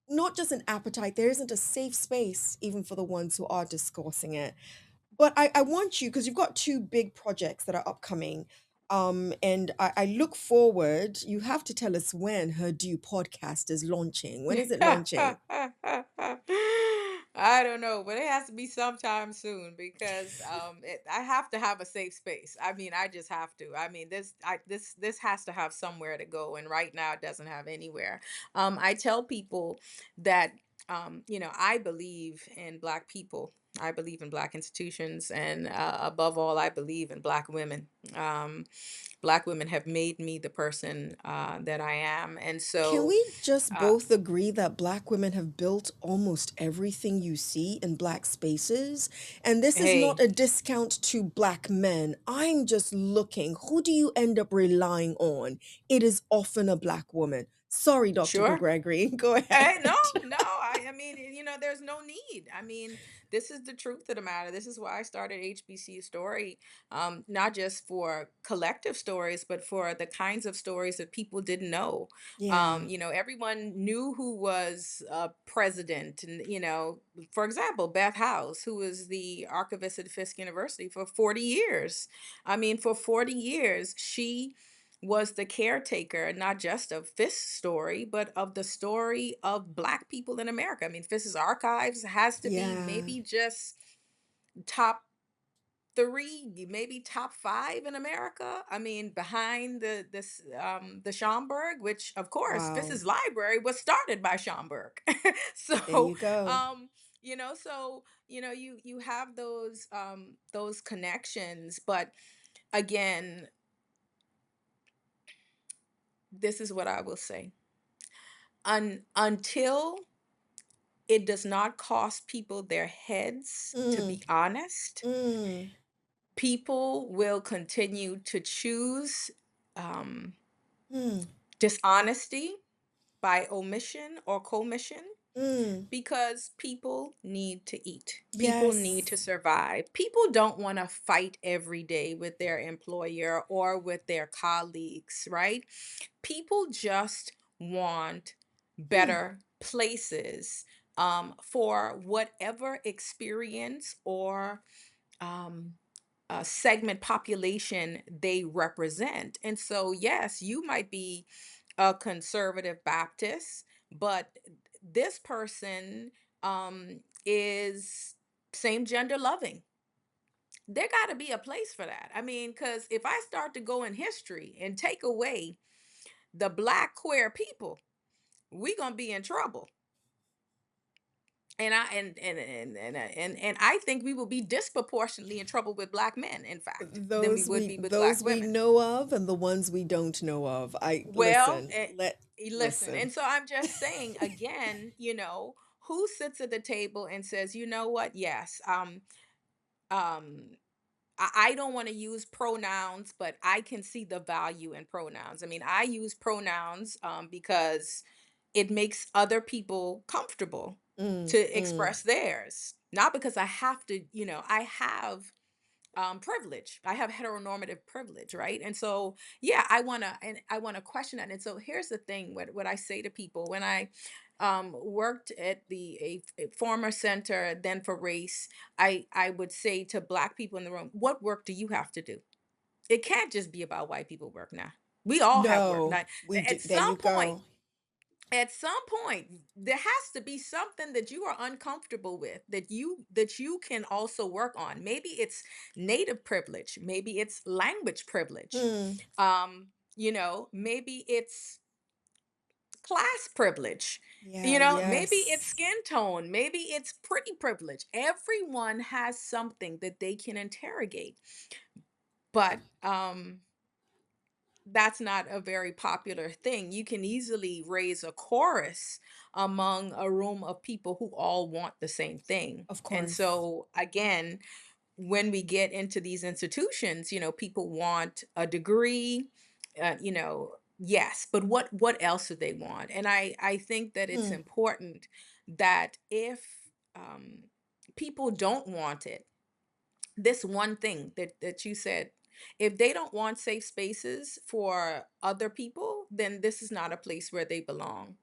not just an appetite, there isn't a safe space even for the ones who are discoursing it. But I want you, because you've got two big projects that are upcoming. And I look forward, you have to tell us when Her Due podcast is launching. When is it launching? I don't know, but it has to be sometime soon because I have to have a safe space. I mean, I just have to. I mean, this has to have somewhere to go, and right now it doesn't have anywhere. I tell people that I believe in Black people. I believe in Black institutions, and above all, I believe in Black women. Um, Black women have made me the person that I am, and Can so we just uh, both agree that Black women have built almost everything you see in Black spaces? And this is not hey, a discount to Black men. I'm just looking. Who do you end up relying on? It is often a Black woman. Sorry, Dr. sure. DeGregory. Go Hey, no, ahead. no. I mean, there's no need. I mean, this is the truth of the matter. This is why I started HBCU Story, not just for collective stories, but for the kinds of stories that people didn't know. Yeah, Everyone knew who was president, and for example, Beth House, who was the archivist at Fisk University for 40 years. I mean, for 40 years, she was the caretaker not just of Fisk's story, but of the story of Black people in America. I mean, Fisk's archives has to be yeah. maybe just top three, maybe top five in America. I mean, behind the Schomburg, which of course Wow. Fisk's library was started by Schomburg. There so you go. you have those connections, but again, this is what I will say. Until it does not cost people their heads, to Mm, be honest, mm, people will continue to choose um, mm, dishonesty by omission or commission mm. because people need to eat. People need to Yes. survive. People don't want to fight every day with their employer or with their colleagues, right? People just want Mm, better places for whatever experience or um, segment population they represent. And so, yes, you might be a conservative Baptist, but this person is same gender loving. There got to be a place for that. I mean, because if I start to go in history and take away the Black queer people, we gonna be in trouble. And I think we will be disproportionately in trouble with Black men, in fact, than we would be with Black Those we women. know of and the ones we don't know of. I Well, listen, listen, listen. and so I'm just saying again, who sits at the table and says, you know what? Yes, um, I don't want to use pronouns, but I can see the value in pronouns. I mean, I use pronouns because it makes other people comfortable Mm, to mm. express theirs. Not because I have to, I have privilege. I have heteronormative privilege, right? And so, yeah, I want to question that. And so, here's the thing: what I say to people when I worked at a former center, then for race, I would say to Black people in the room, "What work do you have to do? It can't just be about white people work now. We all have work. No, Now, we do. at There some you point." go. There has to be something that you are uncomfortable with that you can also work on. Maybe it's native privilege, maybe it's language privilege, Mm, maybe it's class privilege. Yeah, Maybe it's yes. skin tone, maybe it's pretty privilege. Everyone has something that they can interrogate. But that's not a very popular thing. You can easily raise a chorus among a room of people who all want the same thing. Of And course. so again, when we get into these institutions, people want a degree, yes, but what else do they want? And I think that it's Hmm. important that if um, people don't want it, this one thing that you said, if they don't want safe spaces for other people, then this is not a place where they belong.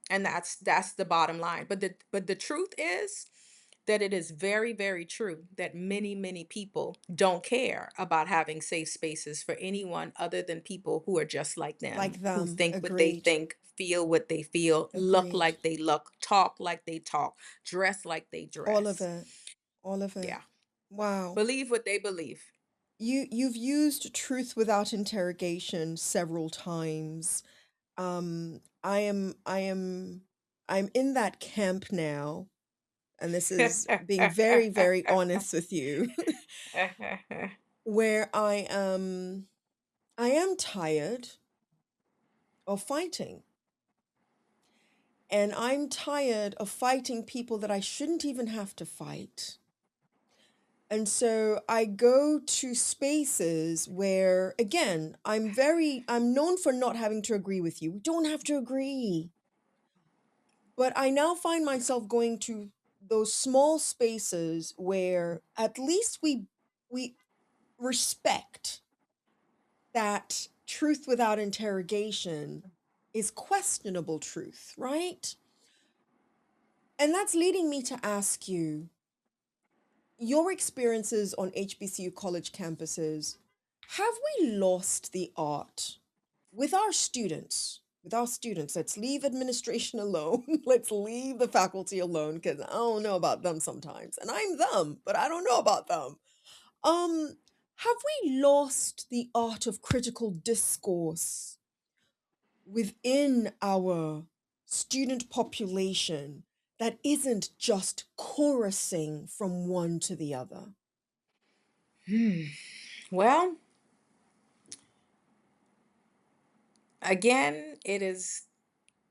And that's the bottom line. But the truth is that it is very, very true that many, many people don't care about having safe spaces for anyone other than people who are just like them, Like who them. think what they Agreed. think, feel what they feel, look Agreed. like they look, talk like they talk, dress like they All of dress. it. All of it. Yeah. Wow. Believe what they believe. You've used truth without interrogation several times. I'm in that camp now, and this is being very, very honest with you, where I am tired of fighting. And I'm tired of fighting people that I shouldn't even have to fight. And so I go to spaces where, again, I'm known for not having to agree with you. We don't have to agree. But I now find myself going to those small spaces where at least we respect that truth without interrogation is questionable truth, right? And that's leading me to ask you your experiences on HBCU college campuses. Have we lost the art with our students? With our students, let's leave administration alone. Let's leave the faculty alone because I don't know about them sometimes. And I'm them, but I don't know about them. Um, have we lost the art of critical discourse within our student population that isn't just chorusing from one to the other? Hmm. Well, again, it is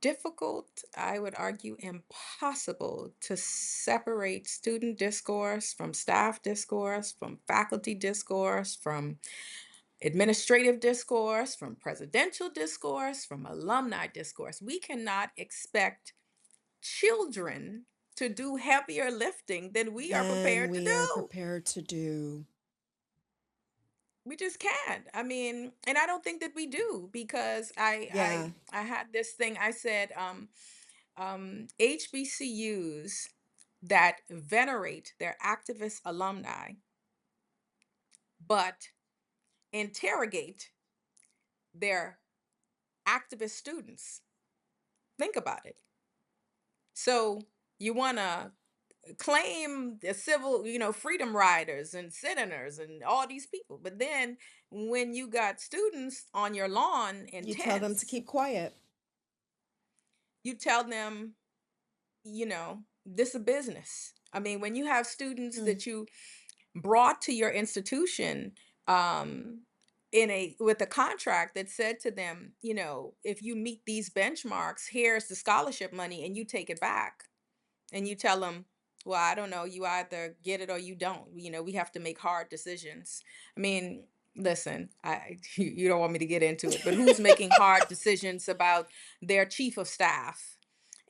difficult, I would argue impossible, to separate student discourse from staff discourse, from faculty discourse, from administrative discourse, from presidential discourse, from alumni discourse. We cannot expect children to do heavier lifting than we are Than prepared to we are do. prepared to do. We just can't. I mean, and I don't think that we do, because Yeah, I had this thing I said, HBCUs that venerate their activist alumni but interrogate their activist students. Think about it. So you want to claim the civil, freedom riders and senators and all these people, but then when you got students on your lawn in you tell them to tents, keep quiet. you tell them, this a business. I mean, when you have students Hmm. that you brought to your institution, um, in a with a contract that said to them, if you meet these benchmarks, here's the scholarship money, and you take it back, and you tell them, well, I don't know, you either get it or you don't. We have to make hard decisions. I mean, listen, you don't want me to get into it, but who's making hard decisions about their chief of staff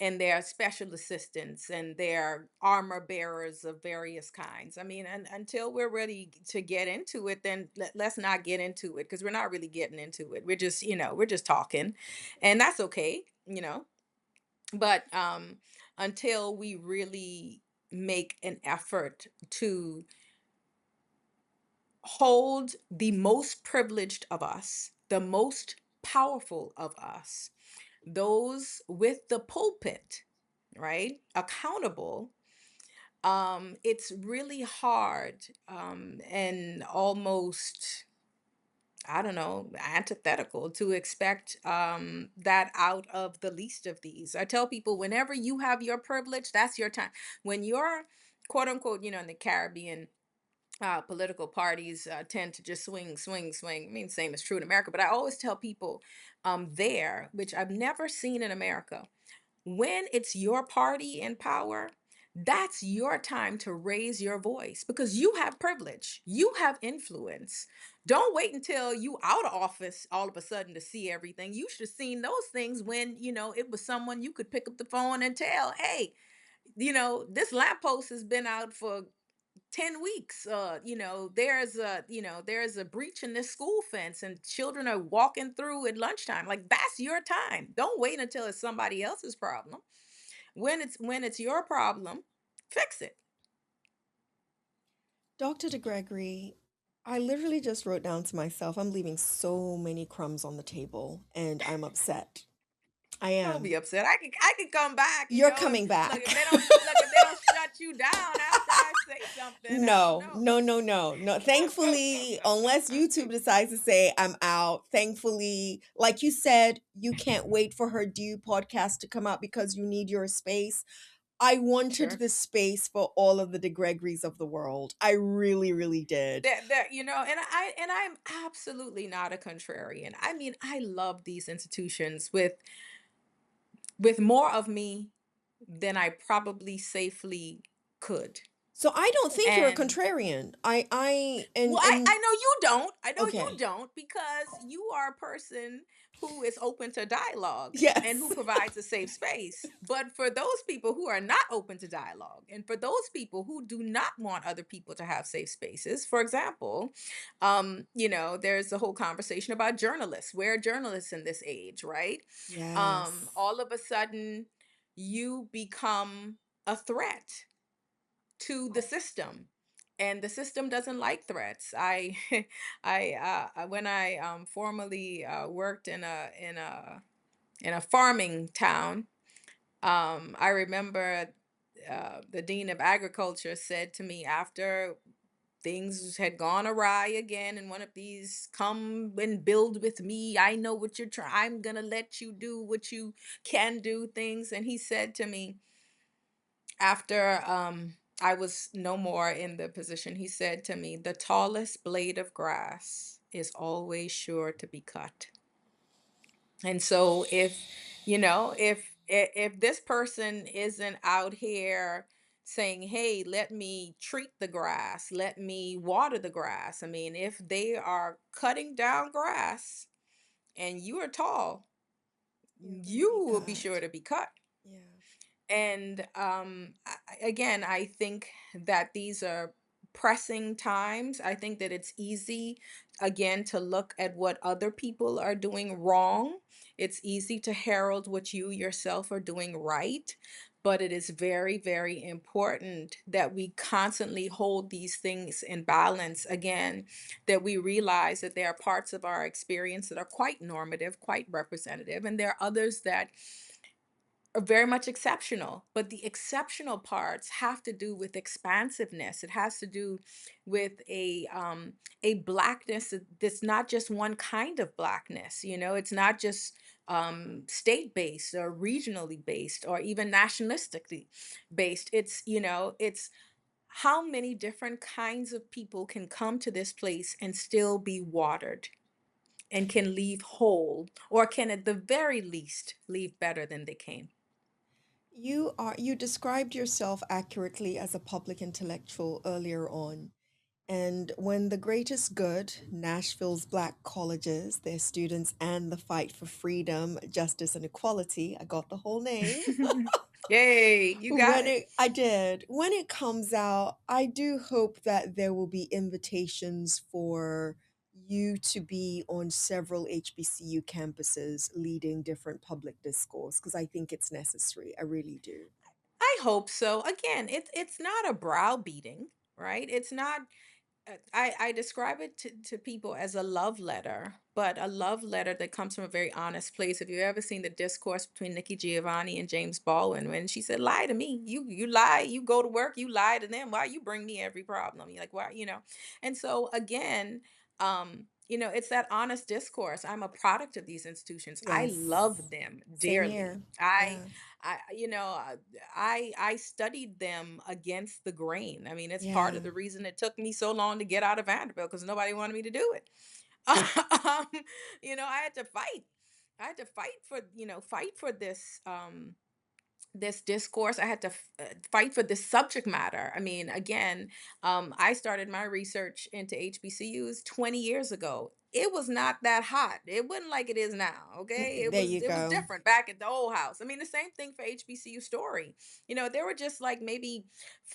and their special assistants and their armor bearers of various kinds? I mean, and until we're ready to get into it, then let's not get into it, because we're not really getting into it. We're just talking, and that's okay. But until we really make an effort to hold the most privileged of us, the most powerful of us, those with the pulpit, right, accountable, it's really hard, and almost I don't know, antithetical to expect that out of the least of these. I tell people, whenever you have your privilege, that's your time. When you're quote unquote, in the Caribbean, political parties tend to just swing, swing, swing. I mean, same is true in America, but I always tell people there, which I've never seen in America, when it's your party in power, that's your time to raise your voice because you have privilege, you have influence. Don't wait until you out of office all of a sudden to see everything. You should have seen those things when it was someone you could pick up the phone and tell, hey, this lamppost has been out for 10 weeks. There's a breach in this school fence and children are walking through at lunchtime. Like, that's your time. Don't wait until it's somebody else's problem. When it's your problem, fix it. Dr. DeGregory, I literally just wrote down to myself, I'm leaving so many crumbs on the table and I'm upset. I Don't am. be upset. I could come back, You're if coming look, back. if they don't shut you down after I say something, I don't No, know. no, no, no, no. Thankfully, unless YouTube decides to say I'm out, thankfully, like you said, you can't wait for her due podcast to come out because you need your space. I wanted Sure. this space for all of the DeGregorys of the world. I really, really did. And I'm absolutely not a contrarian. I mean, I love these institutions with more of me than I probably safely could. So I don't think you're a And contrarian. well, I know you don't. I know you Okay. don't because you are a person who is open to dialogue and who Yes. provides a safe space. But for those people who are not open to dialogue, and for those people who do not want other people to have safe spaces, for example, there's a whole conversation about journalists. Where are journalists in this age, right? Yes. All of a sudden, you become a threat to the system, and the system doesn't like threats. When I formerly worked in a farming town, I remember the dean of agriculture said to me after things had gone awry again in one of these, come and build with me, I know what you're trying, I'm gonna let you do what you can do things. And he said to me, after I was no more in the position, he said to me, the tallest blade of grass is always sure to be cut. And so if this person isn't out here saying, hey, let me treat the grass, let me water the grass. I mean, if they are cutting down grass and you are tall, You're going to be you will be sure cut. to be cut. Yeah. And again, I think that these are pressing times. I think that it's easy, again, to look at what other people are doing wrong. It's easy to herald what you yourself are doing right. But it is very, very important that we constantly hold these things in balance. Again, that we realize that there are parts of our experience that are quite normative, quite representative, and there are others that are very much exceptional, but the exceptional parts have to do with expansiveness. It has to do with a blackness that's not just one kind of blackness. It's not just state based or regionally based or even nationalistically based. It's how many different kinds of people can come to this place and still be watered and can leave whole, or can at the very least leave better than they came. You described yourself accurately as a public intellectual earlier on. And when the greatest good, Nashville's black colleges, their students, and the fight for freedom, justice, and equality, I got the whole name. Yay, you got it. When it comes out, I do hope that there will be invitations for you to be on several HBCU campuses leading different public discourse because I think it's necessary. I really do. I hope so. Again, it's not a browbeating, right? It's not. I describe it to people as a love letter, but a love letter that comes from a very honest place. Have you ever seen the discourse between Nikki Giovanni and James Baldwin when she said, "Lie to me, you lie, you go to work, you lie to them. Why you bring me every problem?" You're like, why, And so again, It's that honest discourse. I'm a product of these institutions. I Yes. love them Same dearly. here. I, Yeah. I, you know, uh, I studied them against the grain. I mean, it's part of Yeah. the reason it took me so long to get out of Vanderbilt because nobody wanted me to do it. um, I had to fight. I had to fight for this discourse. I had to fight for this subject matter. I mean, again, I started my research into HBCUs 20 years ago. It was not that hot. It wasn't like it is now. Okay, it There was you it was go. different back at the old house. I mean, the same thing for HBCU story. There were just like maybe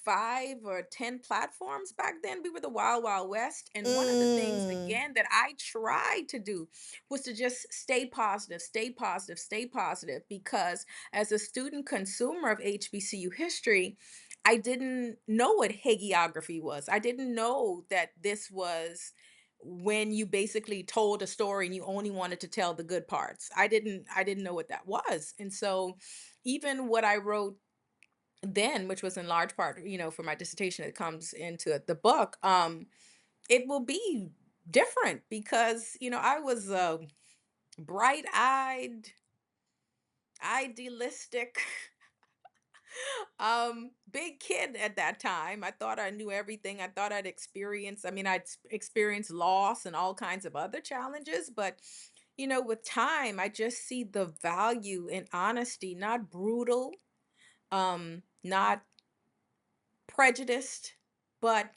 5 or 10 platforms back then. We were the wild, wild west. And one of the things Mm. again that I tried to do was to just stay positive, stay positive, stay positive, because as a student consumer of HBCU history, I didn't know what hagiography was. I didn't know that this was when you basically told a story and you only wanted to tell the good parts. I didn't know what that was. And so even what I wrote then, which was in large part, for my dissertation that comes into the book, it will be different because, I was a bright-eyed, idealistic big kid at that time. I thought I knew everything. I thought I'd experienced, I mean, experienced loss and all kinds of other challenges, but with time I just see the value in honesty, not brutal, not prejudiced, but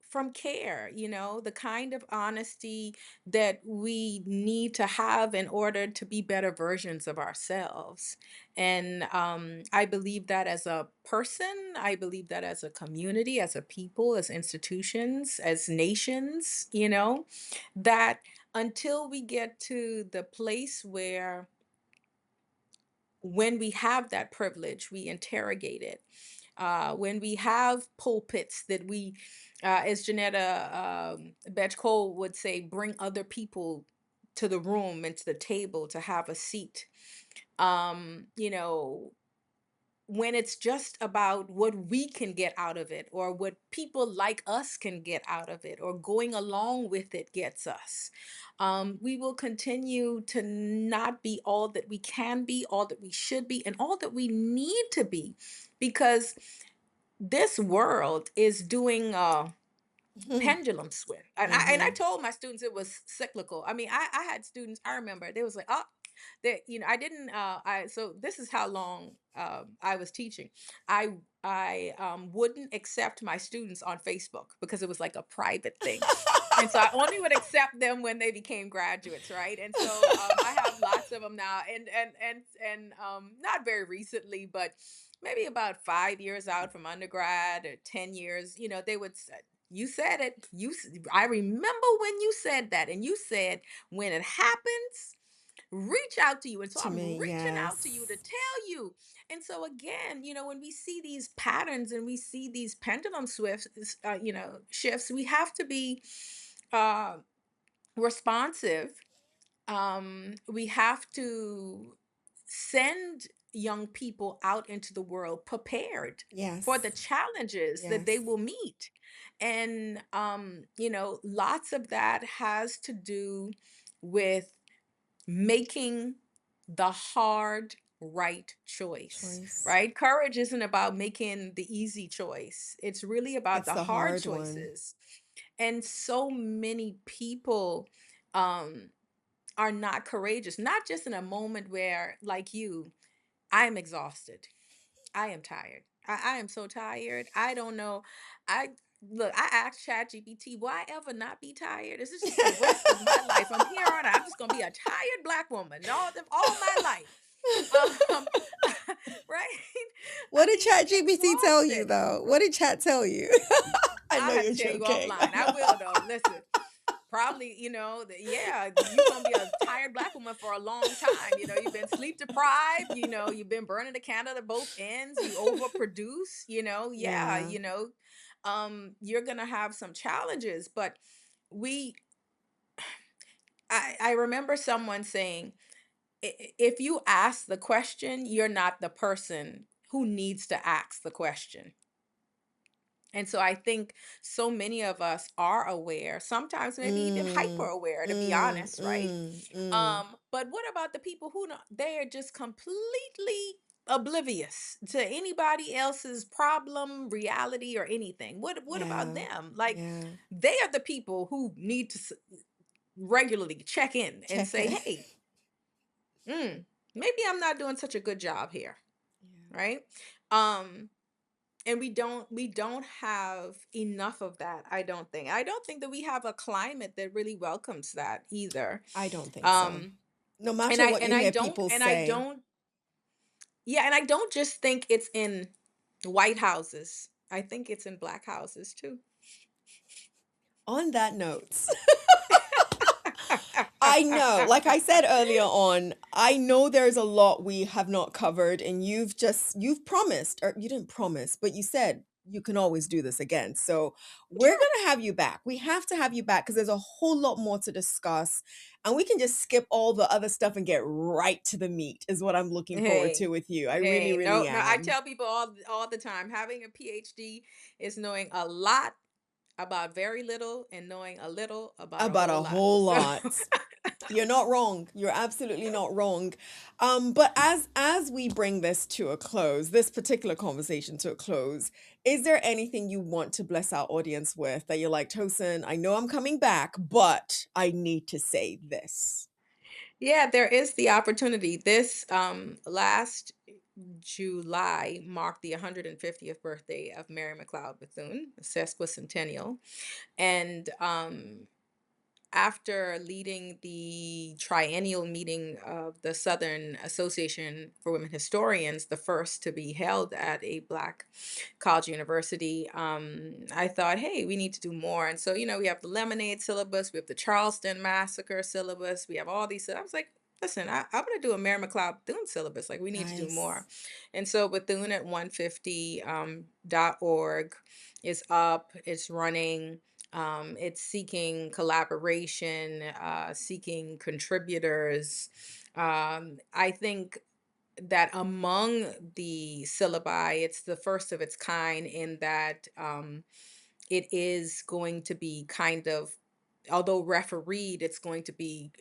from care, the kind of honesty that we need to have in order to be better versions of ourselves. And I believe that as a person, I believe that as a community, as a people, as institutions, as nations, that until we get to the place where when we have that privilege, we interrogate it. When we have pulpits that we, as Janetta Betch Cole would say, bring other people to the room and to the table to have a seat. Um, you know, when it's just about what we can get out of it or what people like us can get out of it or going along with it gets us, we will continue to not be all that we can be, all that we should be, and all that we need to be, because this world is doing pendulum swing. And I Mm-hmm. told my students it was cyclical. I mean, I had students, I remember they was like, oh, that I didn't I so this is how long I was teaching. I wouldn't accept my students on Facebook because it was like a private thing. And so I only would accept them when they became graduates, right? And so I have lots of them now, and not very recently, but maybe about 5 years out from undergrad or 10 years, they would say, you said it. I remember when you said that, and you said when it happens, reach out to you. And so To I'm me, reaching out to you to yes. tell you. And so again, when we see these patterns and we see these pendulum shifts, we have to be uh, responsive. We have to send young people out into the world prepared for the Yes. challenges that they Yes. will meet. And lots of that has to do with making the hard right choice, Choice. right? Courage isn't about making the easy choice, it's really about It's the the hard hard one. choices. And so many people um are not courageous, not just in a moment where, like you, I am exhausted, I am tired. I am so tired. I don't know. I Look, I asked ChatGPT, will I ever not be tired? Is this just the rest of my life? From here on, I'm just gonna be a tired black woman all my life. Um, right? What I did mean, I'm ChatGPT tell you exhausted. though? What did Chat tell you? I I'll know have you're to tell you joking. offline. I will though. Listen, probably, yeah, you're gonna be a tired black woman for a long time. You've been sleep deprived, you've been burning the candle at both ends, you overproduce, yeah, Yeah. you're gonna have some challenges. But we I remember someone saying, If you ask the question, you're not the person who needs to ask the question." And so I think so many of us are aware, sometimes maybe even hyper Mm, aware, to be mm, honest, right? mm, mm. But what about the people who know they are just completely oblivious to anybody else's problem, reality, or anything? What about Yeah, them? Like, yeah. they are the people who need to regularly check in and Check say, it. "Hey, maybe I'm not doing such a good job here," Yeah. right? Um, and we don't have enough of that. I don't think that we have a climate that really welcomes that either. I don't think so. Um, No and matter I what and you I hear don't people and I say. don't yeah, and I don't just think it's in white houses. I think it's in black houses too. On that note, I know, like I said earlier on, I know there's a lot we have not covered, and you've promised, or you didn't promise, but you said you can always do this again. So we're Sure. gonna have you back. We have to have you back because there's a whole lot more to discuss, and we can just skip all the other stuff and get right to the meat, is what I'm looking forward to Hey, with you. I really, hey, really no, no. I am. tell people all the time, having a PhD is knowing a lot about very little and knowing a little about a About whole a lot. whole So lot. You're not wrong. You're absolutely not wrong. But as we bring this to a close, this particular conversation to a close, is there anything you want to bless our audience with that you're like, Tosin, I know I'm coming back, but I need to say this. yeah, there is the opportunity. This last July marked the 150th birthday of Mary McLeod Bethune, sesquicentennial. And after leading the triennial meeting of the Southern Association for Women Historians, the first to be held at a Black college university, I thought, hey, we need to do more. And so, we have the Lemonade syllabus, we have the Charleston Massacre syllabus, we have all these. I was like, listen, I'm going to do a Mary McLeod Bethune syllabus. Like, we need to do more. Nice. And so, Bethune at 150 .org is up, it's running. It's seeking collaboration, seeking contributors. I think that among the syllabi, it's the first of its kind in that it is going to be kind of, although refereed, it's going to be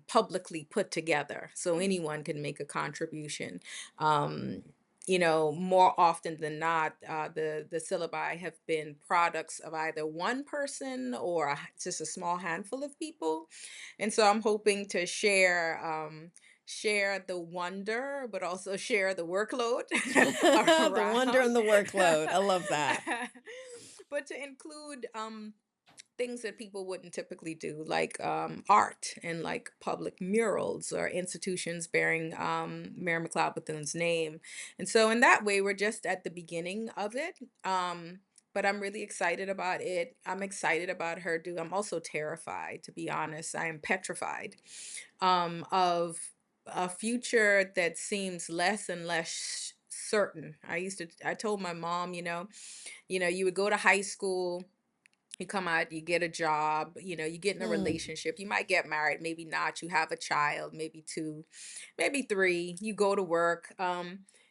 publicly put together so anyone can make a contribution. um, More often than not, the syllabi have been products of either one person or just a small handful of people, and so I'm hoping to share the wonder, but also share the workload The wonder around. and the workload. I love that. But to include things that people wouldn't typically do, like art and like public murals or institutions bearing Mary McLeod Bethune's name. And so, in that way, we're just at the beginning of it. But I'm really excited about it. I'm excited about her do. I'm also terrified, to be honest. I am petrified of a future that seems less and less certain. I told my mom, you would go to high school, you come out, you get a job, you get in a Mm, relationship, you might get married, maybe not, you have a child, maybe two, maybe three, you go to work.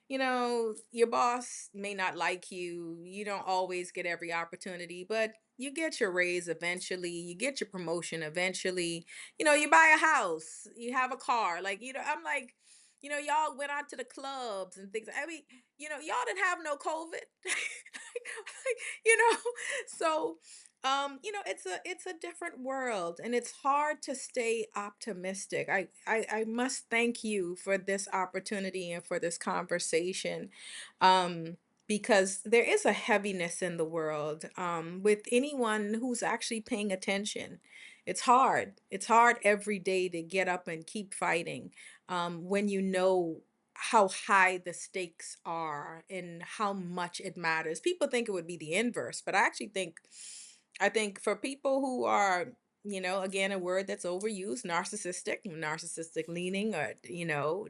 Your boss may not like you, you don't always get every opportunity, but you get your raise eventually, you get your promotion eventually, you buy a house, you have a car, like, I'm like, y'all went out to the clubs and things. I mean, y'all didn't have no COVID. you know so it's a different world, and it's hard to stay optimistic. I must thank you for this opportunity and for this conversation, because there is a heaviness in the world, with anyone who's actually paying attention. It's hard every day to get up and keep fighting, when you know how high the stakes are and how much it matters. People think it would be the inverse, but I think for people who are, again, a word that's overused, narcissistic leaning, or,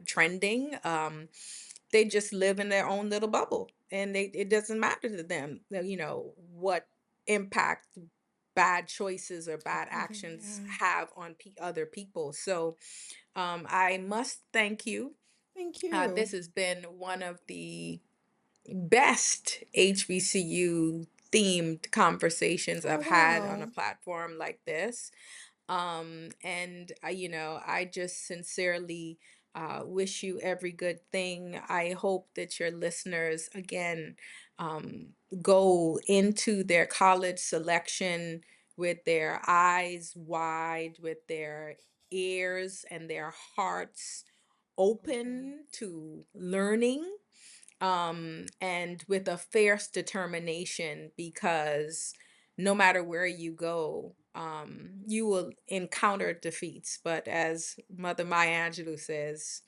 trending, they just live in their own little bubble, and it doesn't matter to them, what impact bad choices or bad actions yeah. have on other people. So I must thank you. Thank This you. has been one of the best HBCU themed conversations Oh, I've had on a wow. platform like this. And I just sincerely wish you every good thing. I hope that your listeners, again, go into their college selection with their eyes wide, with their ears and their hearts Okay. open to learning, and with a fierce determination, because no matter where you go, you will encounter defeats. But as Mother Maya Angelou says,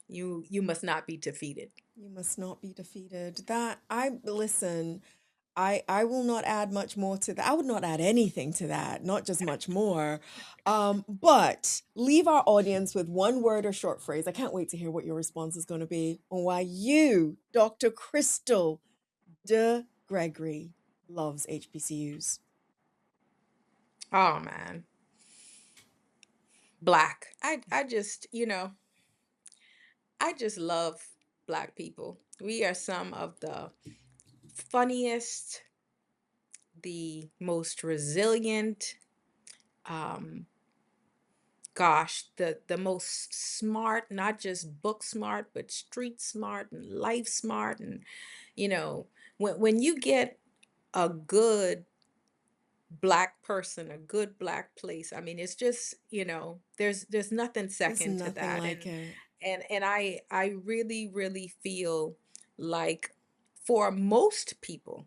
you must not be defeated. You must not be defeated. That I listen, I will not add much more to that. I would not add anything to that, not just much more. But leave our audience with one word or short phrase. I can't wait to hear what your response is going to be on why you, Dr. Crystal De Gregory, loves HBCUs. Oh man, black. I just love black people. We are some of the funniest, the most resilient, um, gosh, the most smart, not just book smart, but street smart and life smart. And you know, when you get a good black person, a good black place, I mean, it's just, there's nothing There's second to nothing that. like And it. I really, really feel like for most people,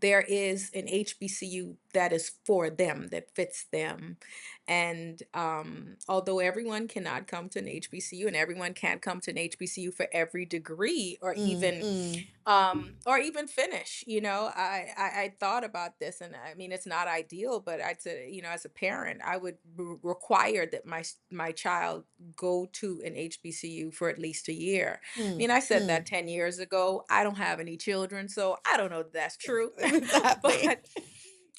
there is an HBCU that is for them, that fits them. And although everyone cannot come to an HBCU, and everyone can't come to an HBCU for every degree, Mm. or even finish, I thought about this, and I mean, it's not ideal, but I'd say, as a parent, I would require that my child go to an HBCU for at least a year. I Mm. mean, I said that Mm. 10 years ago. I don't have any children, so I don't know if that's true. Exactly. But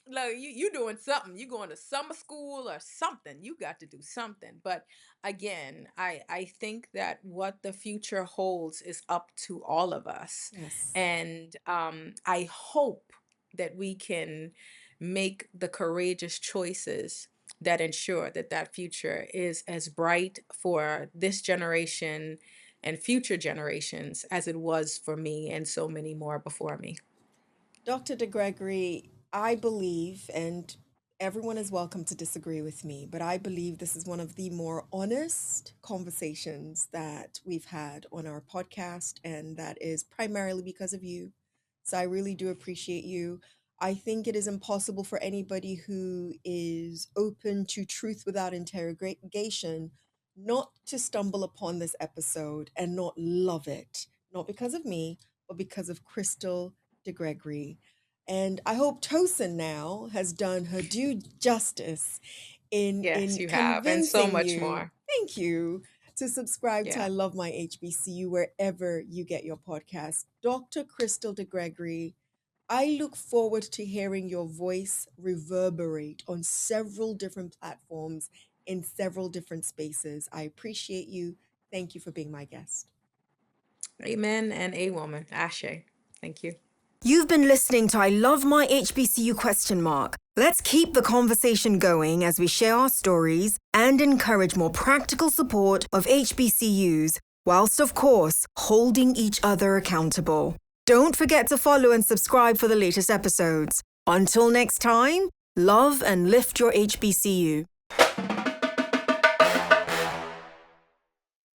look, you doing something. You going to summer school or something. You got to do something. But again, I think that what the future holds is up to all of us. Yes. And I hope that we can make the courageous choices that ensure that that future is as bright for this generation and future generations as it was for me and so many more before me. Dr. DeGregory, I believe, and everyone is welcome to disagree with me, but I believe this is one of the more honest conversations that we've had on our podcast, and that is primarily because of you. So I really do appreciate you. I think it is impossible for anybody who is open to truth without interrogation not to stumble upon this episode and not love it. Not because of me, but because of Crystal DeGregory. And I hope Tosin now has done her due justice Yes, in you have, and so convincing much you, more. thank you, to subscribe to I Yeah. Love My HBCU wherever you get your podcast. Dr. Crystal DeGregory, I look forward to hearing your voice reverberate on several different platforms in several different spaces. I appreciate you. Thank you for being my guest. Amen and a woman. Ashe. Thank you. You've been listening to I Love My HBCU question mark. Let's keep the conversation going as we share our stories and encourage more practical support of HBCUs, whilst of course holding each other accountable. Don't forget to follow and subscribe for the latest episodes. Until next time, love and lift your HBCU.